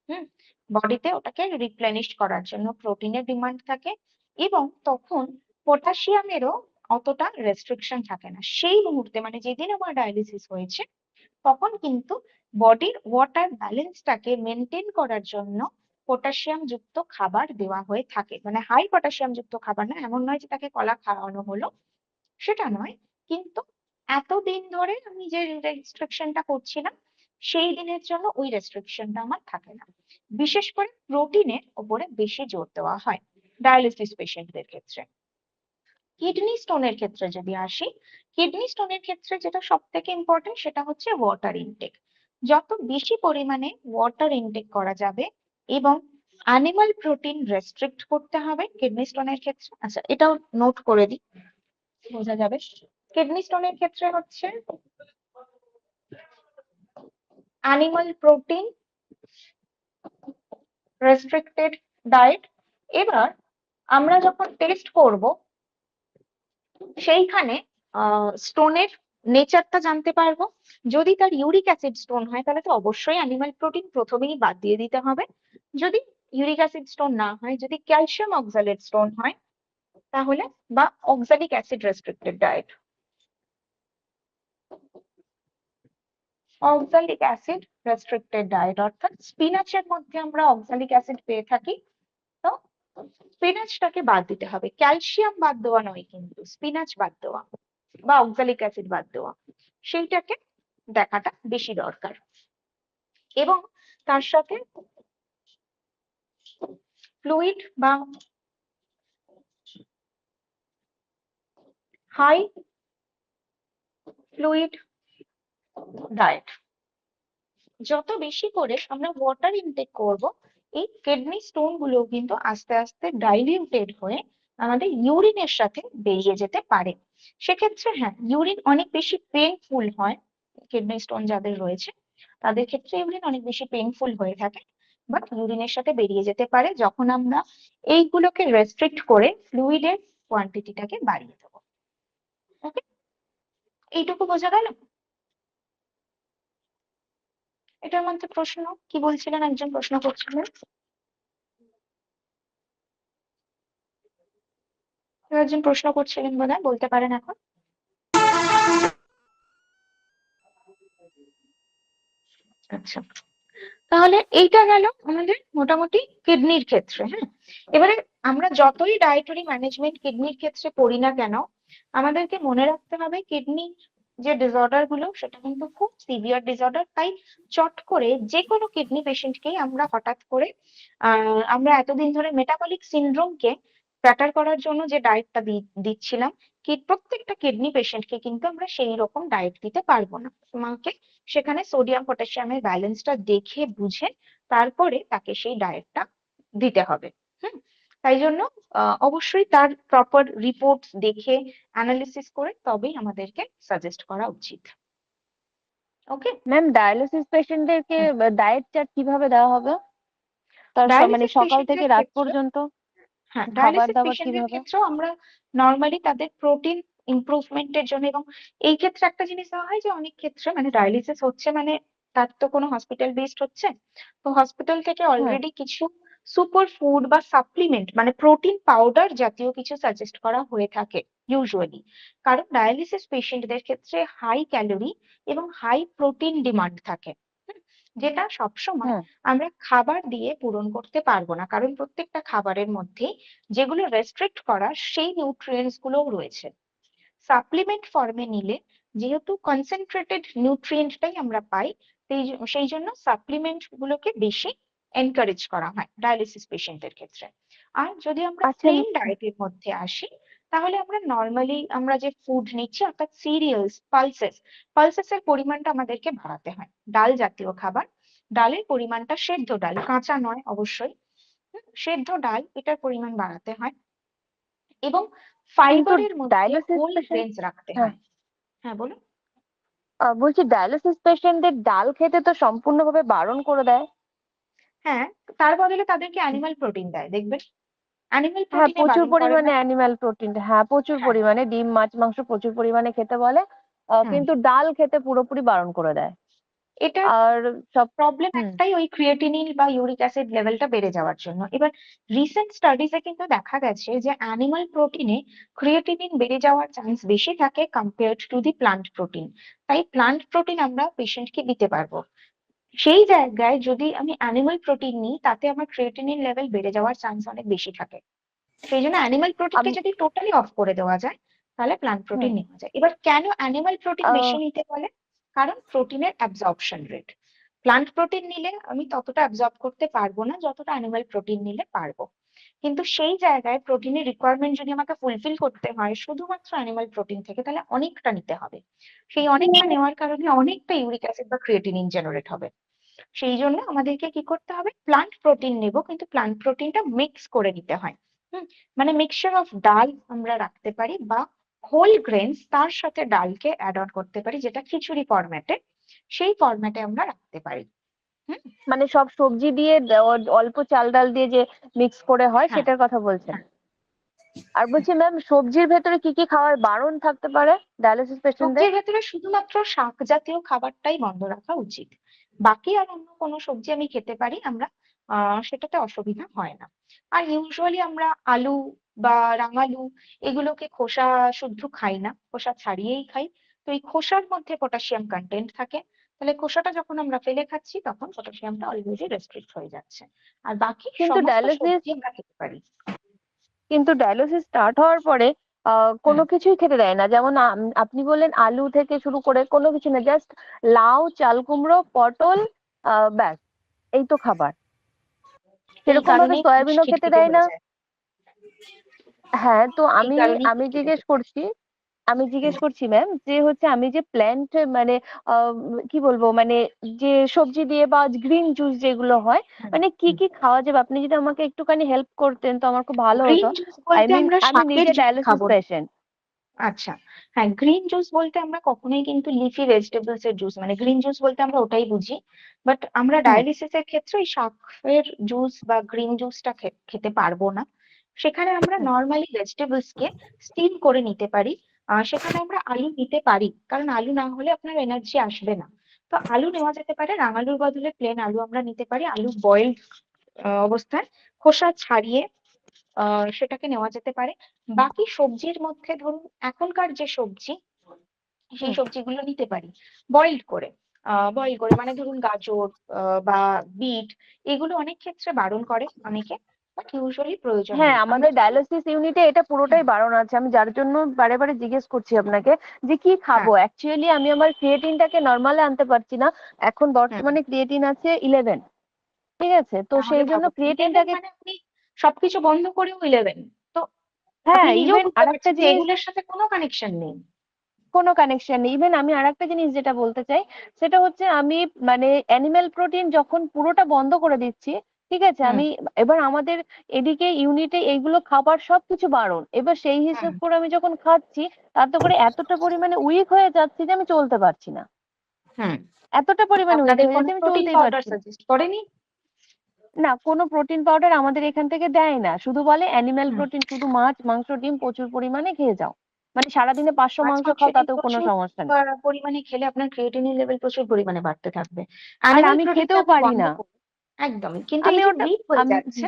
হুম, বডিতে ওটাকে রিপ্লেনিশ করার জন্য প্রোটিনের ডিমান্ড থাকে, এবং তখন পটাশিয়ামেরও অতটা রেস্ট্রিকশন থাকে না সেই মুহূর্তে, মানে যেদিন আমার ডায়ালিসিস হয়েছে তখন কিন্তু বডির ওয়াটার ব্যালেন্সটাকে মেনটেন করার জন্য পটাশিয়াম যুক্ত খাবার দেওয়া হয়ে থাকে। মানে হাই পটাশিয়াম যুক্ত খাবার না, এমন নয় যে তাকে কলা খাওয়ানো হলো, সেটা নয়, কিন্তু এতদিন ধরে আমি যে রেস্ট্রিকশনটা করছিলাম সেই দিনের জন্য ওই রেস্ট্রিকশনটা আমার থাকে না। বিশেষ করে প্রোটিনের উপরে বেশি জোর দেওয়া হয় ডায়ালিসিস পেশেন্টদের ক্ষেত্রে। কিডনি স্টোনের ক্ষেত্রে যদি আসি, কিডনি স্টোনের ক্ষেত্রে যেটা সব থেকে ইম্পর্টেন্ট সেটা হচ্ছে ওয়াটার ইনটেক। যত বেশি পরিমাণে ওয়াটার ইনটেক করা যাবে এবং অ্যানিমাল প্রোটিন রেস্ট্রিক্ট করতে হবে কিডনি স্টোনের ক্ষেত্রে। আচ্ছা, এটাও নোট করে দিই, বোঝা যাবে। কিডনি স্টোনের ক্ষেত্রে হচ্ছে অ্যানিমাল প্রোটিন রেস্ট্রিক্টেড ডায়েট। এবার আমরা যখন টেস্ট করব সেইখানে স্টোনের নেচারটা জানতে পারবো। যদি তার ইউরিক অ্যাসিড স্টোন হয় তাহলে তো অবশ্যই অ্যানিমাল প্রোটিন প্রথমেই বাদ দিয়ে দিতে হবে। যদি ইউরিক অ্যাসিড স্টোন না হয়, যদি ক্যালসিয়াম অক্সালেট স্টোন হয় তাহলে, বা oxalic acid restricted diet, oxalic acid restricted diet অর্থাৎ স্পিনাচের মধ্যে আমরা অক্সালিক অ্যাসিড পেয়ে থাকি, তো স্পিনাচটাকে বাদ দিতে হবে। ক্যালসিয়াম বাদ দেওয়া নয়, কিন্তু স্পিনাচ বাদ দেওয়া বা অক্সালিক অ্যাসিড বাদ দেওয়া, সেইটাকে দেখাটা বেশি দরকার। এবং তার সাথে ফ্লুইড বা হাই ফ্লুইড ডায়েট, যত বেশি করে আমরা ওয়াটার ইনটেক করব, এই কিডনি স্টোন গুলো কিন্তু আস্তে আস্তে ডাইলিউটেড হয়ে আমাদের ইউরিনের সাথে বেরিয়ে যেতে পারে। সেক্ষেত্রে হ্যাঁ, ইউরিন অনেক বেশি পেইনফুল হয়। কিডনি স্টোন যাদের রয়েছে তাদের ক্ষেত্রে ইউরিন অনেক বেশি পেইনফুল হয়ে থাকে, বাট ইউরিনের সাথে বেরিয়ে যেতে পারে যখন আমরা এইগুলোকে রেস্ট্রিক্ট করে ফ্লুইডের কোয়ান্টিটিটাকে বাড়িয়ে দেবো। ওকে, এইটুকু বোঝা গেল? এটার মধ্যে প্রশ্ন কি বলছিলেন, একজন প্রশ্ন করছিলেন, একজন প্রশ্ন করছিলেন বোধহয়, বলতে পারেন এখন। আচ্ছা, তাহলে এইটা গেল আমাদের মোটামুটি কিডনির ক্ষেত্রে। হ্যাঁ, এবারে আমরা যতই ডায়েটারি ম্যানেজমেন্ট কিডনির ক্ষেত্রে করি না কেন, আমাদেরকে মনে রাখতে হবে কিডনি যে ডিসঅর্ডার গুলো সেটা কিন্তু খুব সিভিয়ার ডিসঅর্ডার। তাই চট করে যে কোনো কিডনি পেশেন্টকেই আমরা হঠাৎ করে আমরা এতদিন ধরে মেটাবলিক সিনড্রোমকে ব্যাটার করার জন্য যে ডায়েটটা দিচ্ছিলাম, প্রত্যেকটা কিডনি পেশেন্টকে কিন্তু আমরা সেই রকম ডায়েট দিতে পারবো না। তোমাকে সেখানে সোডিয়াম পটাশিয়ামের ব্যালেন্সটা দেখে বুঝে তারপরে তাকে সেই ডায়েটটা দিতে হবে। হুম, তাই জন্য অবশ্যই তার প্রপার রিপোর্টস দেখে অ্যানালিসিস করে তবেই আমাদেরকে সাজেস্ট করা উচিত। ওকে, ম্যাম ডায়ালিসিস পেশেন্টদেরকে ডায়েট চার্ট কিভাবে দেওয়া হবে? তার মানে ডায়ালিসিস সকাল থেকে পেশেন্টদের রাত ক্ষেত্রে, পর্যন্ত হ্যাঁ, খাবার ডায়ালিসিস দাবার পেশেন্টদের কিভাবে? ক্ষেত্রেও আমরা নর্মালি তাদের প্রোটিন ইমপ্রুভমেন্টের জন্য, এবং এই ক্ষেত্রে একটা জিনিস দেওয়া হয় যে অনেক ক্ষেত্রে মানে ডায়ালিসিস হচ্ছে মানে তার তো কোনো হসপিটাল বেসড হচ্ছে, তো হসপিটাল থেকে হ্যাঁ, অলরেডি কিছু সুপার ফুড বা সাপ্লিমেন্ট মানে প্রোটিন পাউডার জাতীয় কিছু সাজেস্ট করা হয়ে থাকে ইউজুয়ালি। কারণ ডায়ালিসিস পেশেন্টদের ক্ষেত্রে হাই ক্যালোরি এবং হাই প্রোটিন ডিমান্ড থাকে, হুম, যেটা সবসময় হ্যাঁ, আমরা খাবার দিয়ে পূরণ করতে পারবো না, কারণ প্রত্যেকটা খাবারের মধ্যে যেগুলো রেস্ট্রিক্ট করা সেই নিউট্রিয়েন্টস গুলোও রয়েছে। সাপ্লিমেন্ট ফর্মে নিলে যেহেতু কনসেন্ট্রেটেড নিউট্রিয়েন্টটাই আমরা পাই, সেই জন্য সাপ্লিমেন্ট গুলোকে বেশি এনকারেজ করা হয় ডায়ালিসিস পেশেন্টের ক্ষেত্রে। আর যদি আমরা আচ্ছা প্লেন ডায়েটের মধ্যে আসি, তাহলে আমরা নর্মালি আমরা যে ফুড নিচ্ছি অর্থাৎ সিরিয়ালস, পালসেস এর পরিমাণটা আমাদেরকে বাড়াতে হয়। ডাল জাতীয় খাবার, ডালের পরিমাণটা, সেদ্ধ ডাল, কাঁচা নয় অবশ্যই, সেদ্ধ ডাল, এটার পরিমাণ বাড়াতে হয় এবং কিন্তু ফাইবারের মধ্যে ডায়ালিসিস হোল পেশেন্ট, গ্রেনস রাখতে হ্যাঁ হয়। হ্যাঁ, বলুন। বলছি ডায়ালিসিস পেশেন্টদের ডাল খেতে তো সম্পূর্ণভাবে বারণ করে দেয়। হ্যাঁ, তার বদলে তাদেরকে অ্যানিমাল প্রোটিন দেয়, দেখবেন অ্যানিমাল হ্যাঁ, প্রোটিনে প্রচুর বারণ করে পরিমাণে না। অ্যানিমাল প্রোটিন, হ্যাঁ প্রচুর হ্যাঁ, পরিমাণে ডিম মাছ মাংস প্রচুর পরিমাণে খেতে বলে, হুম, কিন্তু ডাল খেতে পুরোপুরি বারণ করে দেয়। এটা আর সব প্রবলেম হুম একটাই, ওই ক্রিয়েটিনিন বা ইউরিক অ্যাসিড লেভেলটা বেড়ে যাওয়ার জন্য। এবার রিসেন্ট স্টাডিজে কিন্তু দেখা গেছে যে অ্যানিমাল প্রোটিনে ক্রিয়েটিনিন বেড়ে যাওয়ার চান্স বেশি থাকে compared to the plant protein. তাই প্লান্ট প্রোটিন আমরা পেশেন্টকে দিতে পারবো। সেই জায়গায় যদি আমি অ্যানিমাল প্রোটিন নিই, তাতে আমার ক্রিয়েটিনিন লেভেল বেড়ে যাওয়ার চান্স অনেক বেশি থাকে। সেই জন্য অ্যানিমাল প্রোটিনকে যদি টোটালি অফ করে দেওয়া যায়, তাহলে প্লান্ট প্রোটিন হুম নেওয়া যায়। এবার কেন অ্যানিমাল প্রোটিন আহ, বেশি নিতে বলে? কারণ প্রোটিনের অ্যাবজর্পশন রেট, প্লান্ট প্রোটিন নিলে আমি ততটা অ্যাবজর্ব করতে পারবো না যতটা অ্যানিমাল প্রোটিন নিলে পারবো। কিন্তু সেই জায়গায় প্রোটিনের রিকোয়ারমেন্ট যদি আমাকে ফুলফিল করতে হয় শুধুমাত্র অ্যানিমাল প্রোটিন থেকে, তাহলে অনেকটা নিতে হবে। সেই অনেকটা নেওয়ার কারণে অনেকটা ইউরিক অ্যাসিড বা ক্রিয়েটিনিন জেনারেট হবে। সেই জন্য আমাদেরকে কি করতে হবে, প্লান্ট প্রোটিন নেব, কিন্তু প্লান্ট প্রোটিনটা মিক্স করে নিতে হয়। হুম, মানে মিক্সচার অফ ডাল আমরা রাখতে পারি বা হোল গ্রেনস তার সাথে ডালকে অ্যাড অন করতে পারি, যেটা খিচুড়ি ফরম্যাটে, সেই ফরম্যাটে আমরা রাখতে পারি। হুম, মানে সব সবজি দিয়ে অল্প চাল ডাল দিয়ে যে মিক্স করে হয় হ্যাঁ, সেটার কথা বলছেন? হ্যাঁ, আর বলছি ম্যাম সবজির ভেতরে কি কি খাওয়ার বারণ থাকতে পারে ডায়ালিসিস পেশেন্টদের? সবজির ভেতরে শুধুমাত্র শাক জাতীয় খাবারটাই বন্ধ রাখা উচিত। বাকি আর অন্য কোনো সবজি আমি খেতে পারি, আমরা সেটাতে অসুবিধা হয় না। আর ইউজুয়ালি আমরা আলু বা রাঙালু এগুলোকে খোসা শুদ্ধ খাই না, খোসা ছাড়িয়েই খাই। তো এই খোসার মধ্যে পটাশিয়াম কন্টেন্ট থাকে, তাহলে খোসাটা যখন আমরা ফেলে খাচ্ছি তখন পটাশিয়ামটা অলরেডি রেস্ট্রিক্ট হয়ে যাচ্ছে। আর বাকি কিন্তু সমস্ত ডায়ালিসিস সবজি আমরা খেতে পারি। কিন্তু ডায়ালিসিস স্টার্ট হওয়ার পরে কোনো হুম, কিছুই খেতে দেয় না, যেমন আপনি বললেন আলু থেকে শুরু করে কোনো কিছু না, জাস্ট লাউ চাল কুমড়ো পটল, ব্যাস এই তো খাবার। এই সেরকম ভাবে কারণেই পেট সয়াবিনও খেতে খিটখিটে দেয় না। হয়ে যায়। হ্যাঁ, তো এই আমি কারণেই আমি খিটখিটে জিজ্ঞেস হয়ে যায়। করছি, আমি হুম, জিজ্ঞেস করছি ম্যাম যে হচ্ছে আমি যে প্ল্যান্ট মানে আহ, কি বলবো মানে যে সবজি দিয়ে বা গ্রিন জুস যেগুলো হয়, হুম, মানে কি হুম। কি খাওয়া যাবে আপনি যদি আমাকে একটুখানি হেল্প করতেন তো আমার খুব ভালো গ্রিন হতো। জুস আই বলতে মিন আমরা আমি শাকের নিজে জুস ডায়ালিসিস খাবো না। পেশেন্ট। আচ্ছা, হ্যাঁ, গ্রিন জুস বলতে আমরা কখনোই কিন্তু লিফি ভেজিটেবলস এর জুস, মানে গ্রিন জুস বলতে আমরা ওটাই বুঝি। বাট আমরা হুম ডায়ালিসিস এর ক্ষেত্রে ওই শাকের জুস বা গ্রিন জুসটা খেতে পারবো না। সেখানে আমরা হুম নর্মালি ভেজিটেবলস কে স্টিম করে নিতে পারি। সেখানে আমরা আলু নিতে পারি, কারণ আলু না হলে আপনার এনার্জি আসবে না। তো আলু নেওয়া যেতে পারে, রাঙালুর বদলে প্লেন আলু আমরা নিতে পারি, আলু বয়েলড অবস্থায় খোসা ছাড়িয়ে সেটাকে নেওয়া যেতে পারে। বাকি সবজির মধ্যে ধরুন এখনকার যে সবজি, সেই হুম সবজিগুলো নিতে পারি বয়েলড করে। বয়েল করে, মানে ধরুন গাজর বা বিট, এগুলো অনেক ক্ষেত্রে বারণ করে অনেকে, বাট ইউজুয়ালি প্রয়োজন হ্যাঁ, নেই। আমরা আমাদের যদি ডায়ালিসিস ইউনিটে এটা পুরোটাই বারণ আছে। আমি যার জন্য বারে বারে জিজ্ঞেস করছি আপনাকে যে কি হ্যাঁ খাবো। অ্যাকচুয়ালি আমি আমার ক্রিয়েটিনটাকে নর্মালে আনতে পারছি না। এখন হুম, বর্তমানে ক্রিয়েটিন আছে 11, ঠিক আছে? তো তাহলে সেই জন্য ভাবুন 11 ক্রিয়েটিনটাকে, মানে আপনি সবকিছু বন্ধ করেও 11, তো হ্যাঁ, আপনি নিজেও ইভেন বুঝতে আরেকটা পারছেন যে জিনিস, এগুলোর সাথে কোনো কানেকশন নেই। কোনো কানেকশন নেই। ইভেন আমি আরেকটা জিনিস যেটা বলতে চাই, সেটা হচ্ছে আমি মানে অ্যানিমেল প্রোটিন যখন পুরোটা বন্ধ করে দিচ্ছি, ঠিক আছে, হুম আমি এবার আমাদের এদিকে ইউনিটে এইগুলো খাবার সবকিছু বারণ। এবার সেই হিসেব হুম করে আমি যখন খাচ্ছি, তাতে করে এতটা পরিমাণে উইক হয়ে যাচ্ছি যে আমি চলতে পারছি না। হুম এতটা পরিমাণে উইক আপনাদের হয়ে কোনো যাচ্ছে আমি প্রোটিন চলতেই পাউডার পারছি না। সাজেস্ট করেনি? না, কোনো প্রোটিন পাউডার আমাদের এখান থেকে দেয় না। শুধু বলে অ্যানিমেল হুম প্রোটিন, শুধু মাছ, মাংস, ডিম প্রচুর পরিমাণে খেয়ে যাও। মানে সারাদিনে 500 মাছ মাংস মাংস খাও ডিম তাতেও কোনো প্রচুর সমস্যা নেই। পরিমাণে খেলে আপনার ক্রিয়েটিনিন লেভেল প্রচুর পরিমাণে বাড়তে থাকবে। আর অ্যানিমাল আমি প্রোটিনটা খেতেও আপনি পারি বন্ধ না। করুন একদমই, কিন্তু এই আমি যে ওটা উইক হয়ে আমি যাচ্ছে,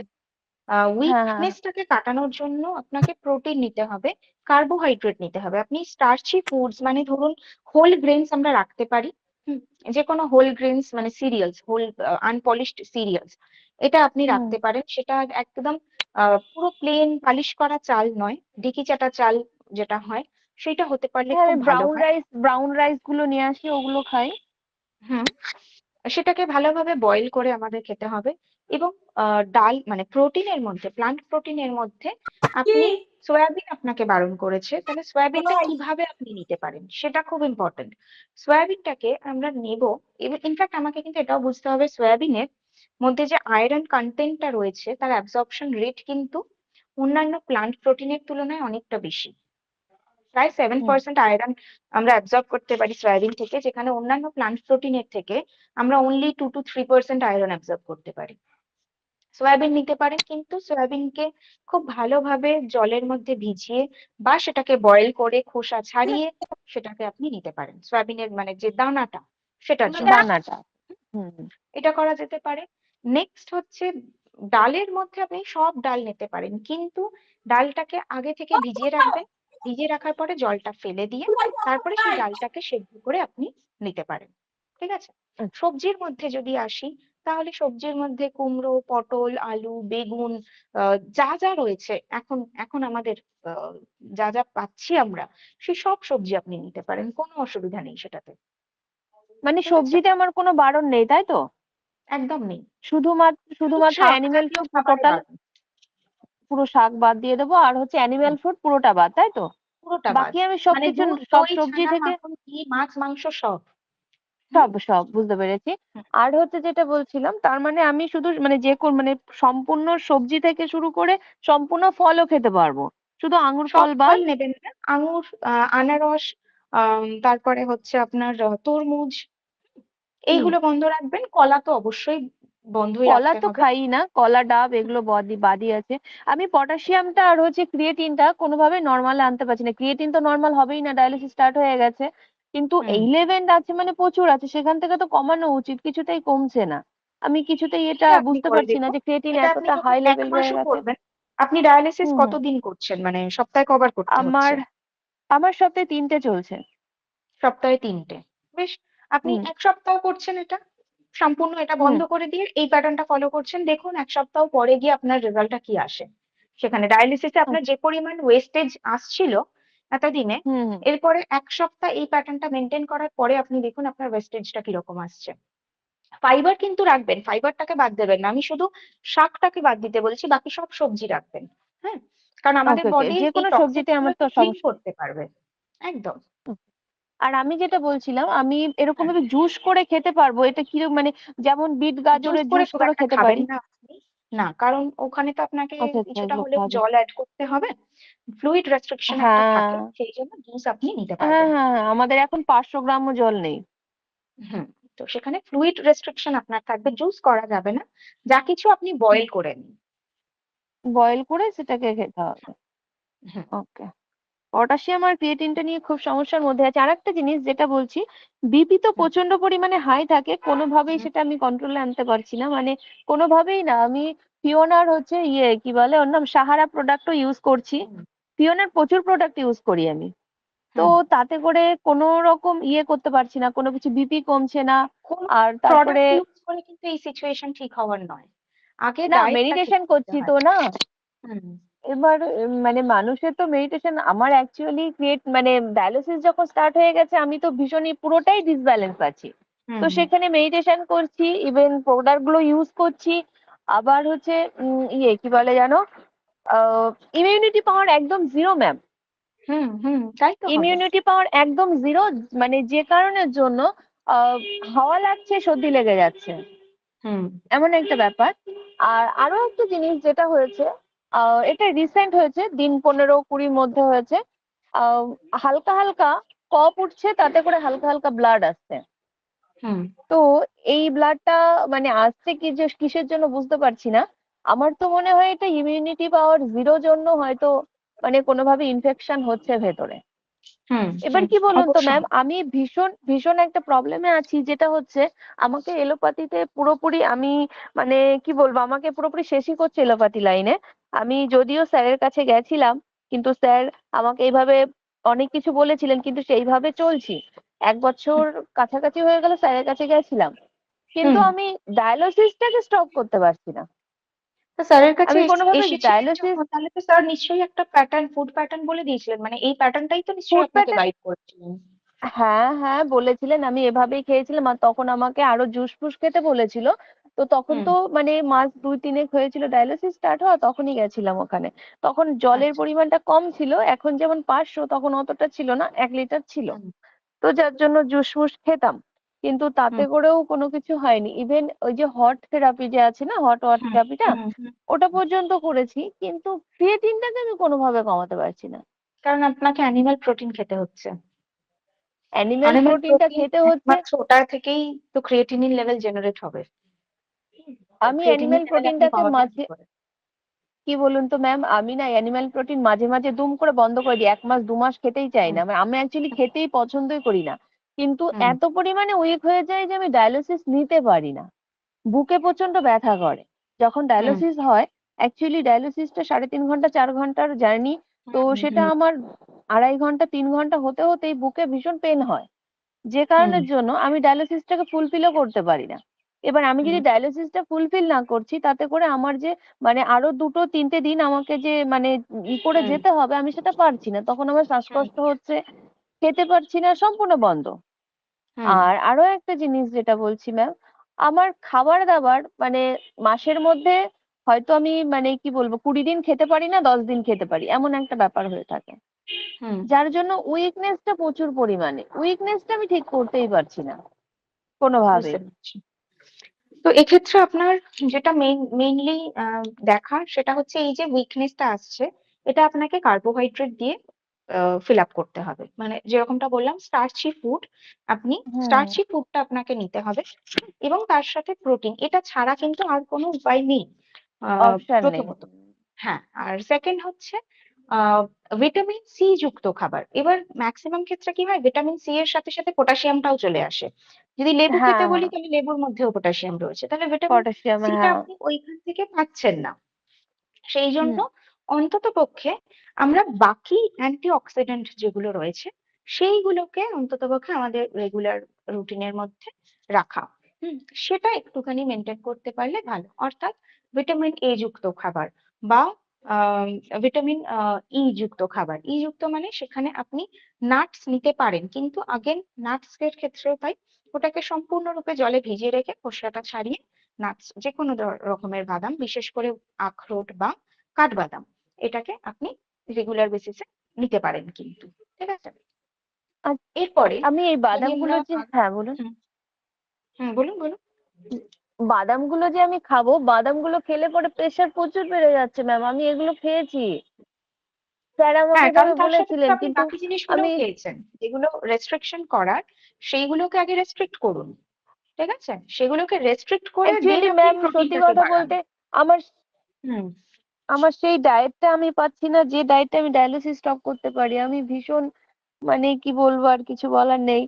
হ্যাঁ, হ্যাঁ, উইকনেসটাকে কাটানোর জন্য আপনাকে প্রোটিন নিতে হবে, কার্বোহাইড্রেট নিতে হবে। আপনি স্টার্চি ফুডস, মানে ধরুন হোল গ্রেনস আমরা রাখতে পারি, হুম, যে কোনো হোল গ্রেনস মানে সিরিয়ালস, হোল আনপলিশড সিরিয়ালস, এটা আপনি হুম, রাখতে পারেন। সেটা একদম পুরো প্লেন পালিশ করা চাল নয়, ডিকি চাটা চাল যেটা হয়, সেটা হতে পারলে হ্যাঁ, খুব আমি ভালো হয়। ব্রাউন রাইস গুলো নিয়ে আসি, ওগুলো খাই। হুম সেটাকে ভালোভাবে বয়েল করে আমাদের খেতে হবে। এবং ডাল মানে প্রোটিনের মধ্যে, প্লান্ট প্রোটিনের মধ্যে আপনি সয়াবিন আপনাকে বারণ করেছে, তাহলে সয়াবিনটা কিভাবে আপনি নিতে পারেন সেটা খুব ইম্পর্টেন্ট। সয়াবিনটাকে আমরা নেব, ইনফ্যাক্ট আমাকে কিন্তু এটাও বুঝতে হবে সয়াবিনের মধ্যে যে আয়রন কন্টেন্টটা রয়েছে তার অ্যাবজর্পশন রেট কিন্তু অন্যান্য প্লান্ট প্রোটিনের তুলনায় অনেকটা বেশি। প্রায় হুম, 7% আয়রন আমরা অ্যাবজর্ব করতে পারি সয়াবিন থেকে, যেখানে অন্যান্য প্লান্ট প্রোটিনের থেকে আমরা অনলি 2 to 3% আয়রন অ্যাবজর্ব করতে পারি। সয়াবিন নিতে পারেন, কিন্তু সয়াবিনকে খুব ভালোভাবে জলের মধ্যে ভিজিয়ে বা সেটাকে বয়েল করে খোসা ছাড়িয়ে সেটাকে আপনি নিতে পারেন, সয়াবিনের মানে যে দানাটা সেটার জন্য। দানাটা। হুম, এটা করা যেতে পারে। নেক্সট হচ্ছে ডালের মধ্যে আপনি সব ডাল নিতে পারেন, কিন্তু ডালটাকে আগে থেকে ভিজিয়ে রাখবেন, ভিজিয়ে রাখার পরে জলটা ফেলে দিয়ে তারপরে সেই ডালটাকে সেদ্ধ করে আপনি নিতে পারেন, ঠিক আছে? আচ্ছা। সবজির মধ্যে যদি আসি, তাহলে সবজির মধ্যে কুমড়ো, পটল, আলু, বেগুন, যা যা রয়েছে এখন এখন আমাদের যা যা পাচ্ছি আমরা, সেই সব সবজি আপনি নিতে পারেন, কোনো অসুবিধা নেই সেটাতে, মানে ঠিক আছে? সবজিতে আমার কোনো বারণ নেই, তাই তো? একদম নেই, শুধুমাত্র শুধু শুধুমাত্র শাক অ্যানিমেল জাতীয় ফুড খাবারে টোটাল, বারণ। পুরো শাক বাদ দিয়ে দেবো, আর হচ্ছে অ্যানিমেল হুম, ফুড পুরোটা বাদ, তাই তো? পুরোটা বাদ, বাকি আমি মানে সবকিছু, দুধ, সব দই, সবজি ছানা, থেকে মাখন, ঘি, মাছ, মাংস সব। হুম সব সব বুঝতে পেরেছি। হুম। আর হচ্ছে যেটা বলছিলাম, তার মানে আমি শুধু মানে যে কোন মানে সম্পূর্ণ সবজি থেকে শুরু করে সম্পূর্ণ ফলও খেতে পারবো, শুধু আঙুর সব ফল ফল বাদ। নেবেন না, আঙুর, আনারস, তারপরে হচ্ছে আপনার তরমুজ, হুম, এইগুলো বন্ধ রাখবেন। কলা তো অবশ্যই বন্ধই কলা রাখতে তো হবে। খাই না, কলা, ডাব এগুলো বাদই আছে। আমি পটাশিয়ামটা আর হচ্ছে ক্রিয়েটিনটা কোনোভাবে নর্মালে আনতে পারছি না। ক্রিয়েটিন তো নর্মাল হবেই না, ডায়ালিসিস স্টার্ট হয়ে গেছে। কিন্তু হুম 11 আছে মানে প্রচুর আছে, সেখান থেকে তো কমানো উচিত, কিছুতেই কমছে না। আমি কিছুতেই এটা এটা আপনি বুঝতে করে পারছি না দেখুন। যে ক্রিয়েটিন এটা আপনি এতটা যখন হাই এক লেভেল রয়ে মাসও গেছে। করবেন, আপনি ডায়ালিসিস হুম, হুম। কতদিন করছেন, মানে সপ্তাহে কবার করতে আমার হচ্ছে? আমার সপ্তাহে 3টে চলছে। সপ্তাহে 3টে, বেশ। আপনি হুম, 1 সপ্তাহ করছেন এটা, সম্পূর্ণ এটা হুম, বন্ধ করে দিয়ে এই প্যাটার্নটা ফলো করছেন, দেখুন 1 সপ্তাহ পরে গিয়ে আপনার রেজাল্টটা কি আসে। সেখানে ডায়ালিসিসে আপনার যে পরিমাণ ওয়েস্টেজ আসছিল এতদিনে, হুম, হুম। এরপরে 1 সপ্তাহ এই প্যাটার্নটা মেনটেন করার পরে আপনি দেখুন আপনার ওয়েস্টেজটা কিরকম আসছে। ফাইবার কিন্তু রাখবেন, ফাইবারটাকে বাদ দেবেন না, আমি শুধু শাকটাকে বাদ দিতে বলছি, বাকি সব সবজি রাখবেন। হ্যাঁ, কারণ আমাদের ওকে, ওকে, বডি যে এই কোনো টক্সিন সবজিতে আমার তো গুলোকে ক্লিন সমস্যা। করতে পারবে। একদম। আর আমি যেটা বলছিলাম, আমি এরকম হ্যাঁ, ভাবে জুস করে খেতে পারবো, এটা কিরকম মানে, যেমন বিট জুস গাজরের করে জুস খুব করে একটা খেতে খাবেন পারি? না আপনি, না, কারণ ওখানে তো আপনাকে আচ্ছা, আচ্ছা, কিছুটা এগুলো হলেও খাওয়া যায়। জল অ্যাড করতে হবে, ফ্লুইড রেস্ট্রিকশন একটা থাকে, হ্যাঁ, সেই জন্য জুস আপনি নিতে হ্যাঁ, পারবেন না। হ্যাঁ, হ্যাঁ, আমাদের এখন 500 গ্রামও জল নেই। হুম, তো সেখানে ফ্লুইড রেস্ট্রিকশন আপনার থাকবে, জুস করা যাবে না, যা কিছু আপনি বয়েল করে নিন। বয়েল করে সেটাকে খেতে হবে। হুম ওকে। পটাশিয়াম আর ক্রিয়েটিনটা নিয়ে খুব সমস্যার মধ্যে আছে। আরেকটা জিনিস যেটা বলছি, বিপি তো হুম প্রচন্ড পরিমাণে হাই থাকে, কোনোভাবেই হুম সেটা আমি কন্ট্রোলে আনতে পারছি না, মানে কোনোভাবেই না। আমি ফিওনার হচ্ছে ইয়ে কি বলে ওর নাম, সাহারা প্রোডাক্টও ইউজ করছি। হুম। ফিওনার প্রচুর প্রোডাক্ট ইউজ করি আমি। তো তাতে করে কোনো রকম ইয়ে করতে পারছি না, কোনো কিছু বিপি কমছে না। কোন আর তারপরে প্রোডাক্ট ইউজ করে কিন্তু এই সিচুয়েশন ঠিক হওয়ার নয়, আগে না, ডায়েটটা ঠিক মেডিটেশন করতে করছি হয়। তো না। হুম এবার মানে মানুষের তো মেডিটেশন, আমার অ্যাকচুয়ালি মানে ডায়ালিসিস যখন স্টার্ট হয়ে গেছে আমি তো ভীষণই পুরোটাই ডিসব্যালেন্স আছি। হুম তো হুম সেখানে মেডিটেশন করছি, ইভেন প্রোডাক্ট গুলো ইউজ করছি। আবার হচ্ছে ইয়ে কি বলে জানো, ইমিউনিটি পাওয়ার একদম জিরো ম্যাম। তাই তো হবে। ইমিউনিটি পাওয়ার একদম জিরো, মানে যে কারণের জন্য আহ, হাওয়া লাগছে, সর্দি লেগে যাচ্ছে, হুম এমন একটা ব্যাপার। আর আরো একটা জিনিস যেটা হয়েছে, এটা রিসেন্ট হয়েছে, দিন 15-20 মধ্যে হয়েছে। আহ, হালকা হালকা কফ উঠছে, তাতে করে হালকা হালকা ব্লাড আসছে। হুম তো এই ব্লাডটা মানে আসছে কি যে কিসের জন্য বুঝতে পারছি না। আমার তো মনে হয় এটা ইমিউনিটি পাওয়ার জিরো জন্য হয়তো মানে কোনোভাবে ইনফেকশন হচ্ছে ভেতরে। হুম এবার কি বলুন তো অবশ্যই। ম্যাম, আমি ভীষণ ভীষণ একটা প্রবলেমে আছি, যেটা হচ্ছে আমাকে এলোপ্যাথিতে পুরোপুরি আমি মানে কি বলবো, আমাকে পুরোপুরি শেষই করছে এলোপ্যাথি লাইনে। আমি যদিও স্যারের কাছে গেছিলাম, কিন্তু স্যার আমাকে এইভাবে অনেক কিছু বলেছিলেন, কিন্তু সেইভাবে চলছি। 1 বছর কাছাকাছি হয়ে গেল স্যারের কাছে গেছিলাম, কিন্তু হুম আমি ডায়ালিসিসটাকে স্টপ করতে পারছি না। তো স্যারের কাছে আমি কোনোভাবে এসেছিলেন ডায়ালিসিস, যখন, তাহলে তো স্যার নিশ্চয়ই একটা প্যাটার্ন, ফুড প্যাটার্ন বলে দিয়েছিলেন, মানে এই প্যাটার্নটাই তো নিশ্চয়ই ফুড আপনাকে প্যাটার্ন, গাইড করেছিলেন। হ্যাঁ হ্যাঁ বলেছিলেন, আমি এভাবেই খেয়েছিলাম। আর তখন আমাকে আরো জুস ফুস খেতে বলেছিল। তো তখন হুম তো মানে মাস 2-3 হয়েছিল ডায়ালিসিস স্টার্ট হওয়া, তখনই গেছিলাম ওখানে। তখন জলের আচ্ছা। পরিমাণটা কম ছিল, এখন যেমন 500 তখন অতটা ছিল না, 1 লিটার ছিল। হুম তো যার জন্য জুস ফুস খেতাম, কিন্তু তাতে হুম করেও কোনো কিছু হয়নি। ইভেন ওই যে হট থেরাপি যে আছে না, হট ওয়াটার হুম থেরাপিটা, হুম ওটা পর্যন্ত করেছি, কিন্তু ক্রিয়েটিনটাকে আমি কোনোভাবে কমাতে পারছি না। কারণ আপনাকে অ্যানিমাল প্রোটিন খেতে হচ্ছে। অ্যানিমেল অ্যানিমাল প্রোটিনটা প্রোটিন খেতে হচ্ছে। একমাত্র ওটা থেকেই তো ক্রিয়েটিনিন লেভেল জেনারেট হবে। আমি ক্রিয়েটিনিন অ্যানিমেল লেভেল আপনি প্রোটিনটাকে কমাবেন কি মাঝে, করে? কি বলুন তো ম্যাম, আমি না অ্যানিমাল প্রোটিন মাঝে মাঝে দুম করে বন্ধ করে দিই, 1 মাস 2 মাস খেতেই চাই হুম না, মানে আমি অ্যাকচুয়ালি খেতেই পছন্দই করি না। কিন্তু হুম এত পরিমাণে উইক হয়ে যায় যে আমি ডায়ালিসিস নিতে পারি না, বুকে প্রচন্ড ব্যথা করে যখন হুম ডায়ালিসিস হয়। অ্যাকচুয়ালি ডায়ালিসিসটা 3.5 ঘন্টা 4 ঘন্টার জার্নি। তো সেটা হুম আমার 2.5 ঘন্টা 3 ঘন্টা হতে হতেই বুকে ভীষণ পেন হয়, যে হুম কারণের জন্য আমি ডায়ালিসিসটাকে ফুলফিলও করতে পারি না। এবার আমি হুম যদি ডায়ালিসিসটা ফুলফিল না করছি, তাতে করে আমার যে মানে আরো 2-3টে দিন আমাকে যে মানে করে হুম যেতে হবে, আমি সেটা পারছি না। তখন আমার হুম শ্বাসকষ্ট হচ্ছে, খেতে পারছি না, সম্পূর্ণ বন্ধ। হুম আর আরো একটা জিনিস যেটা বলছি ম্যাম, আমার খাবার দাবার মানে মাসের মধ্যে হয়তো আমি মানে কি বলবো 20 দিন খেতে পারি না, 10 দিন খেতে পারি, এমন একটা ব্যাপার হয়ে থাকে। হুম যার জন্য উইকনেসটা প্রচুর পরিমাণে, উইকনেসটা আমি ঠিক করতেই পারছি না কোনোভাবে। বুঝতে পারছি। তো এক্ষেত্রে আপনার যেটা মেইনলি দেখা, সেটা হচ্ছে এই যে উইকনেসটা আসছে, এটা আপনাকে কার্বোহাইড্রেট দিয়ে ফিল আপ করতে হবে। মানে যেরকমটা বললাম, স্টার্চি ফুড, আপনি হুম। স্টার্চি ফুডটা আপনাকে নিতে হবে, এবং তার সাথে প্রোটিন, এটা ছাড়া কিন্তু আর কোনো উপায় নেই অপশন নেই। প্রথমত। হ্যাঁ, আর সেকেন্ড হচ্ছে ভিটামিন সি যুক্ত খাবার। এবার ম্যাক্সিমাম ক্ষেত্রে কি হয়, ভিটামিন সি এর সাথে সাথে পটাশিয়ামটাও চলে আসে। যদি লেবু হ্যাঁ খেতে বলি, হ্যাঁ, তাহলে লেবুর মধ্যেও পটাশিয়াম রয়েছে, তাহলে ভিটামিন পটাশিয়াম, সিটা হ্যাঁ। আপনি ওইখান থেকে পাচ্ছেন না। সেই জন্য হুম। অন্তত পক্ষে আমরা বাকি অ্যান্টিঅক্সিডেন্ট যেগুলো রয়েছে, সেইগুলোকে অন্তত পক্ষে আমাদের রেগুলার রুটিনের মধ্যে রাখা। হুম সেটা একটুখানি মেনটেন করতে পারলে ভালো। অর্থাৎ ভিটামিন এ যুক্ত খাবার, বা আহ, ভিটামিন ই যুক্ত খাবার। ই যুক্ত মানে সেখানে আপনি নাটস নিতে পারেন, কিন্তু আগেন নাটস এর ক্ষেত্রেও তাই, ওটাকে সম্পূর্ণরূপে জলে ভিজিয়ে রেখে খোসাটা ছাড়িয়ে নাটস, যে কোনো রকমের বাদাম, বিশেষ করে আখরোট বা কাঠবাদাম, এটাকে আপনি রেগুলার বেসিসে নিতে পারেন কিন্তু। ঠিক আছে। আর এরপরে আমি এই যদি বাদামগুলো আমরা যে, হ্যাঁ বলুন, হুম হুম বলুন বলুন। বাদামগুলো যে আমি খাবো, বাদামগুলো খেলে পরে প্রেশার প্রচুর বেড়ে যাচ্ছে ম্যাম, আমি এগুলো খেয়েছি, স্যার আমাকে হ্যাঁ, কারণ এভাবে তার সাথে তো বলেছিলেন, আপনি কিন্তু বাকি জিনিসগুলোও আমি, খেয়েছেন, যেগুলো রেস্ট্রিকশন করার, সেইগুলোকে আগে রেস্ট্রিক্ট করুন। ঠিক আছে, সেগুলোকে রেস্ট্রিক্ট করে দেন অ্যাকচুয়ালি আপনি ম্যাম সত্যি প্রোটিনটাকে কথা বাড়ান। বলতে আমার হুম আমার সেই ডায়েটটা আমি পাচ্ছি না, যে ডায়েটটা আমি ডায়ালিসিস স্টপ করতে পারি। আমি ভীষণ মানে কি বলবো, আর কিছু বলার নেই।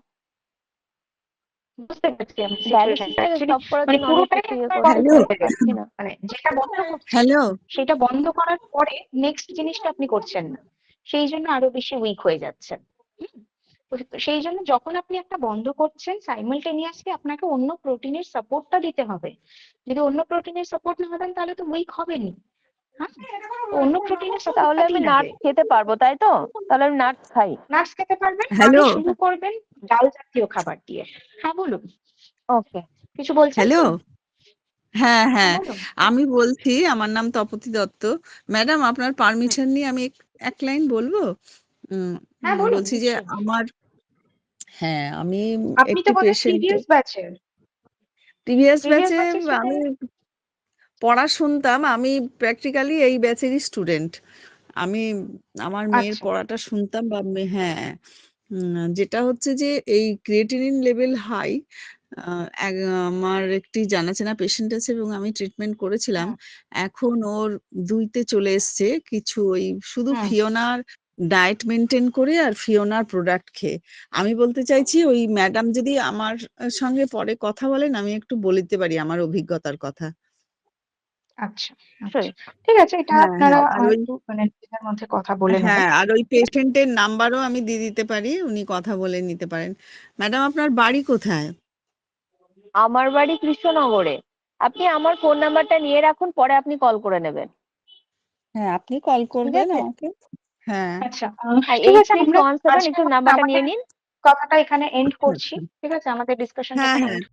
বুঝতে পারছি আমি সিচুয়েশনটা ডায়ালিসিসটাকে অ্যাকচুয়ালি, স্টপ করার মানে জন্য অনেক পুরোটাই কিছু ইয়ে একবার করছি, বন্ধ হ্যালো, করতে হয়ে পারছি যাচ্ছে, না। মানে যেটা বন্ধ করছেন হ্যালো। সেটা বন্ধ করার পরে নেক্সট জিনিসটা আপনি করছেন না, সেই জন্য আরো বেশি উইক হয়ে যাচ্ছেন। হুম? তো সেই জন্য যখন আপনি একটা বন্ধ করছেন সাইমালটেনিয়াসলি আপনাকে অন্য প্রোটিনের সাপোর্টটা দিতে হবে। যদি অন্য প্রোটিনের সাপোর্ট না দেন তাহলে তো উইক হবেনি। হ্যাঁ, তো অন্য প্রোটিনের তাহলে সাপোর্টটা আমি দিন নাটস আগে। খেতে পারবো, তাই তো? তাহলে আমি নাটস খাই। নাটস খেতে পারবেন, আগে হ্যালো শুরু করবেন ডাল জাতীয় খাবার দিয়ে। হ্যাঁ বলুন, ওকে। কিছু বলছেন হ্যালো তো? হ্যাঁ হ্যাঁ হ্যাঁ বলুন। আমি বলছি, আমার নাম তপতী দত্ত। ম্যাডাম, আপনার হুম, পারমিশন নিয়ে আমি এক লাইন বলবো। হ্যাঁ বলুন বলছি যে নিশ্চয়ই। হ্যাঁ, আমি আপনি তো একটি বোধহয় পেশেন্ট প্রিভিয়াস ব্যাচের প্রিভিয়াস প্রিভিয়াস ব্যাচে ব্যাচের আমি স্টুডেন্ট। পড়া শুনতাম। আমি প্র্যাকটিক্যালি এই ব্যাচেরই স্টুডেন্ট। আমি আমার মেয়ের আচ্ছা। পড়াটা শুনতাম বা হ্যাঁ, যেটা হচ্ছে যে এই ক্রিয়েটিনিন লেভেল হাই। আমার একটি জানাশোনা পেশেন্ট আছে এবং আমি ট্রিটমেন্ট করেছিলাম। হুম এখন ওর 2 তে চলে এসছে। কিছু ওই শুধু হুম ফিওনার ডায়েট মেনটেন করে আর ফিওনার প্রোডাক্ট খেয়ে। আমি বলতে চাইছি, ওই ম্যাডাম যদি আমার সঙ্গে পরে কথা বলেন, আমি একটু বলিতে পারি আমার অভিজ্ঞতার কথা। আচ্ছা নিশ্চয়ই। আচ্ছা, ঠিক আছে, এটা হ্যাঁ আপনারা হ্যাঁ আর ওই একটু মানে নিজেদের মধ্যে কথা বলে নেবেন। হ্যাঁ আর ওই পেশেন্টের নাম্বারও আমি দিয়ে দিতে পারি, উনি কথা বলে নিতে পারেন। ম্যাডাম, আপনার বাড়ি কোথায়? আমার বাড়ি কৃষ্ণনগরে। আপনি আমার ফোন নাম্বারটা নিয়ে রাখুন, পরে আপনি কল করে নেবেন। হ্যাঁ, আপনি কল ঠিক করবেন আছে? আমাকে। হ্যাঁ। আচ্ছা, আর ঠিক আছে, আমরা 8617 আজকের একটু মতো নাম্বারটা নিয়ে আমাদের নিন। কথাটা এখানে এন্ড আচ্ছা করছি। আচ্ছা। ঠিক আছে, আমাদের ডিসকাশনটা হ্যাঁ এখানে হ্যাঁ এন্ড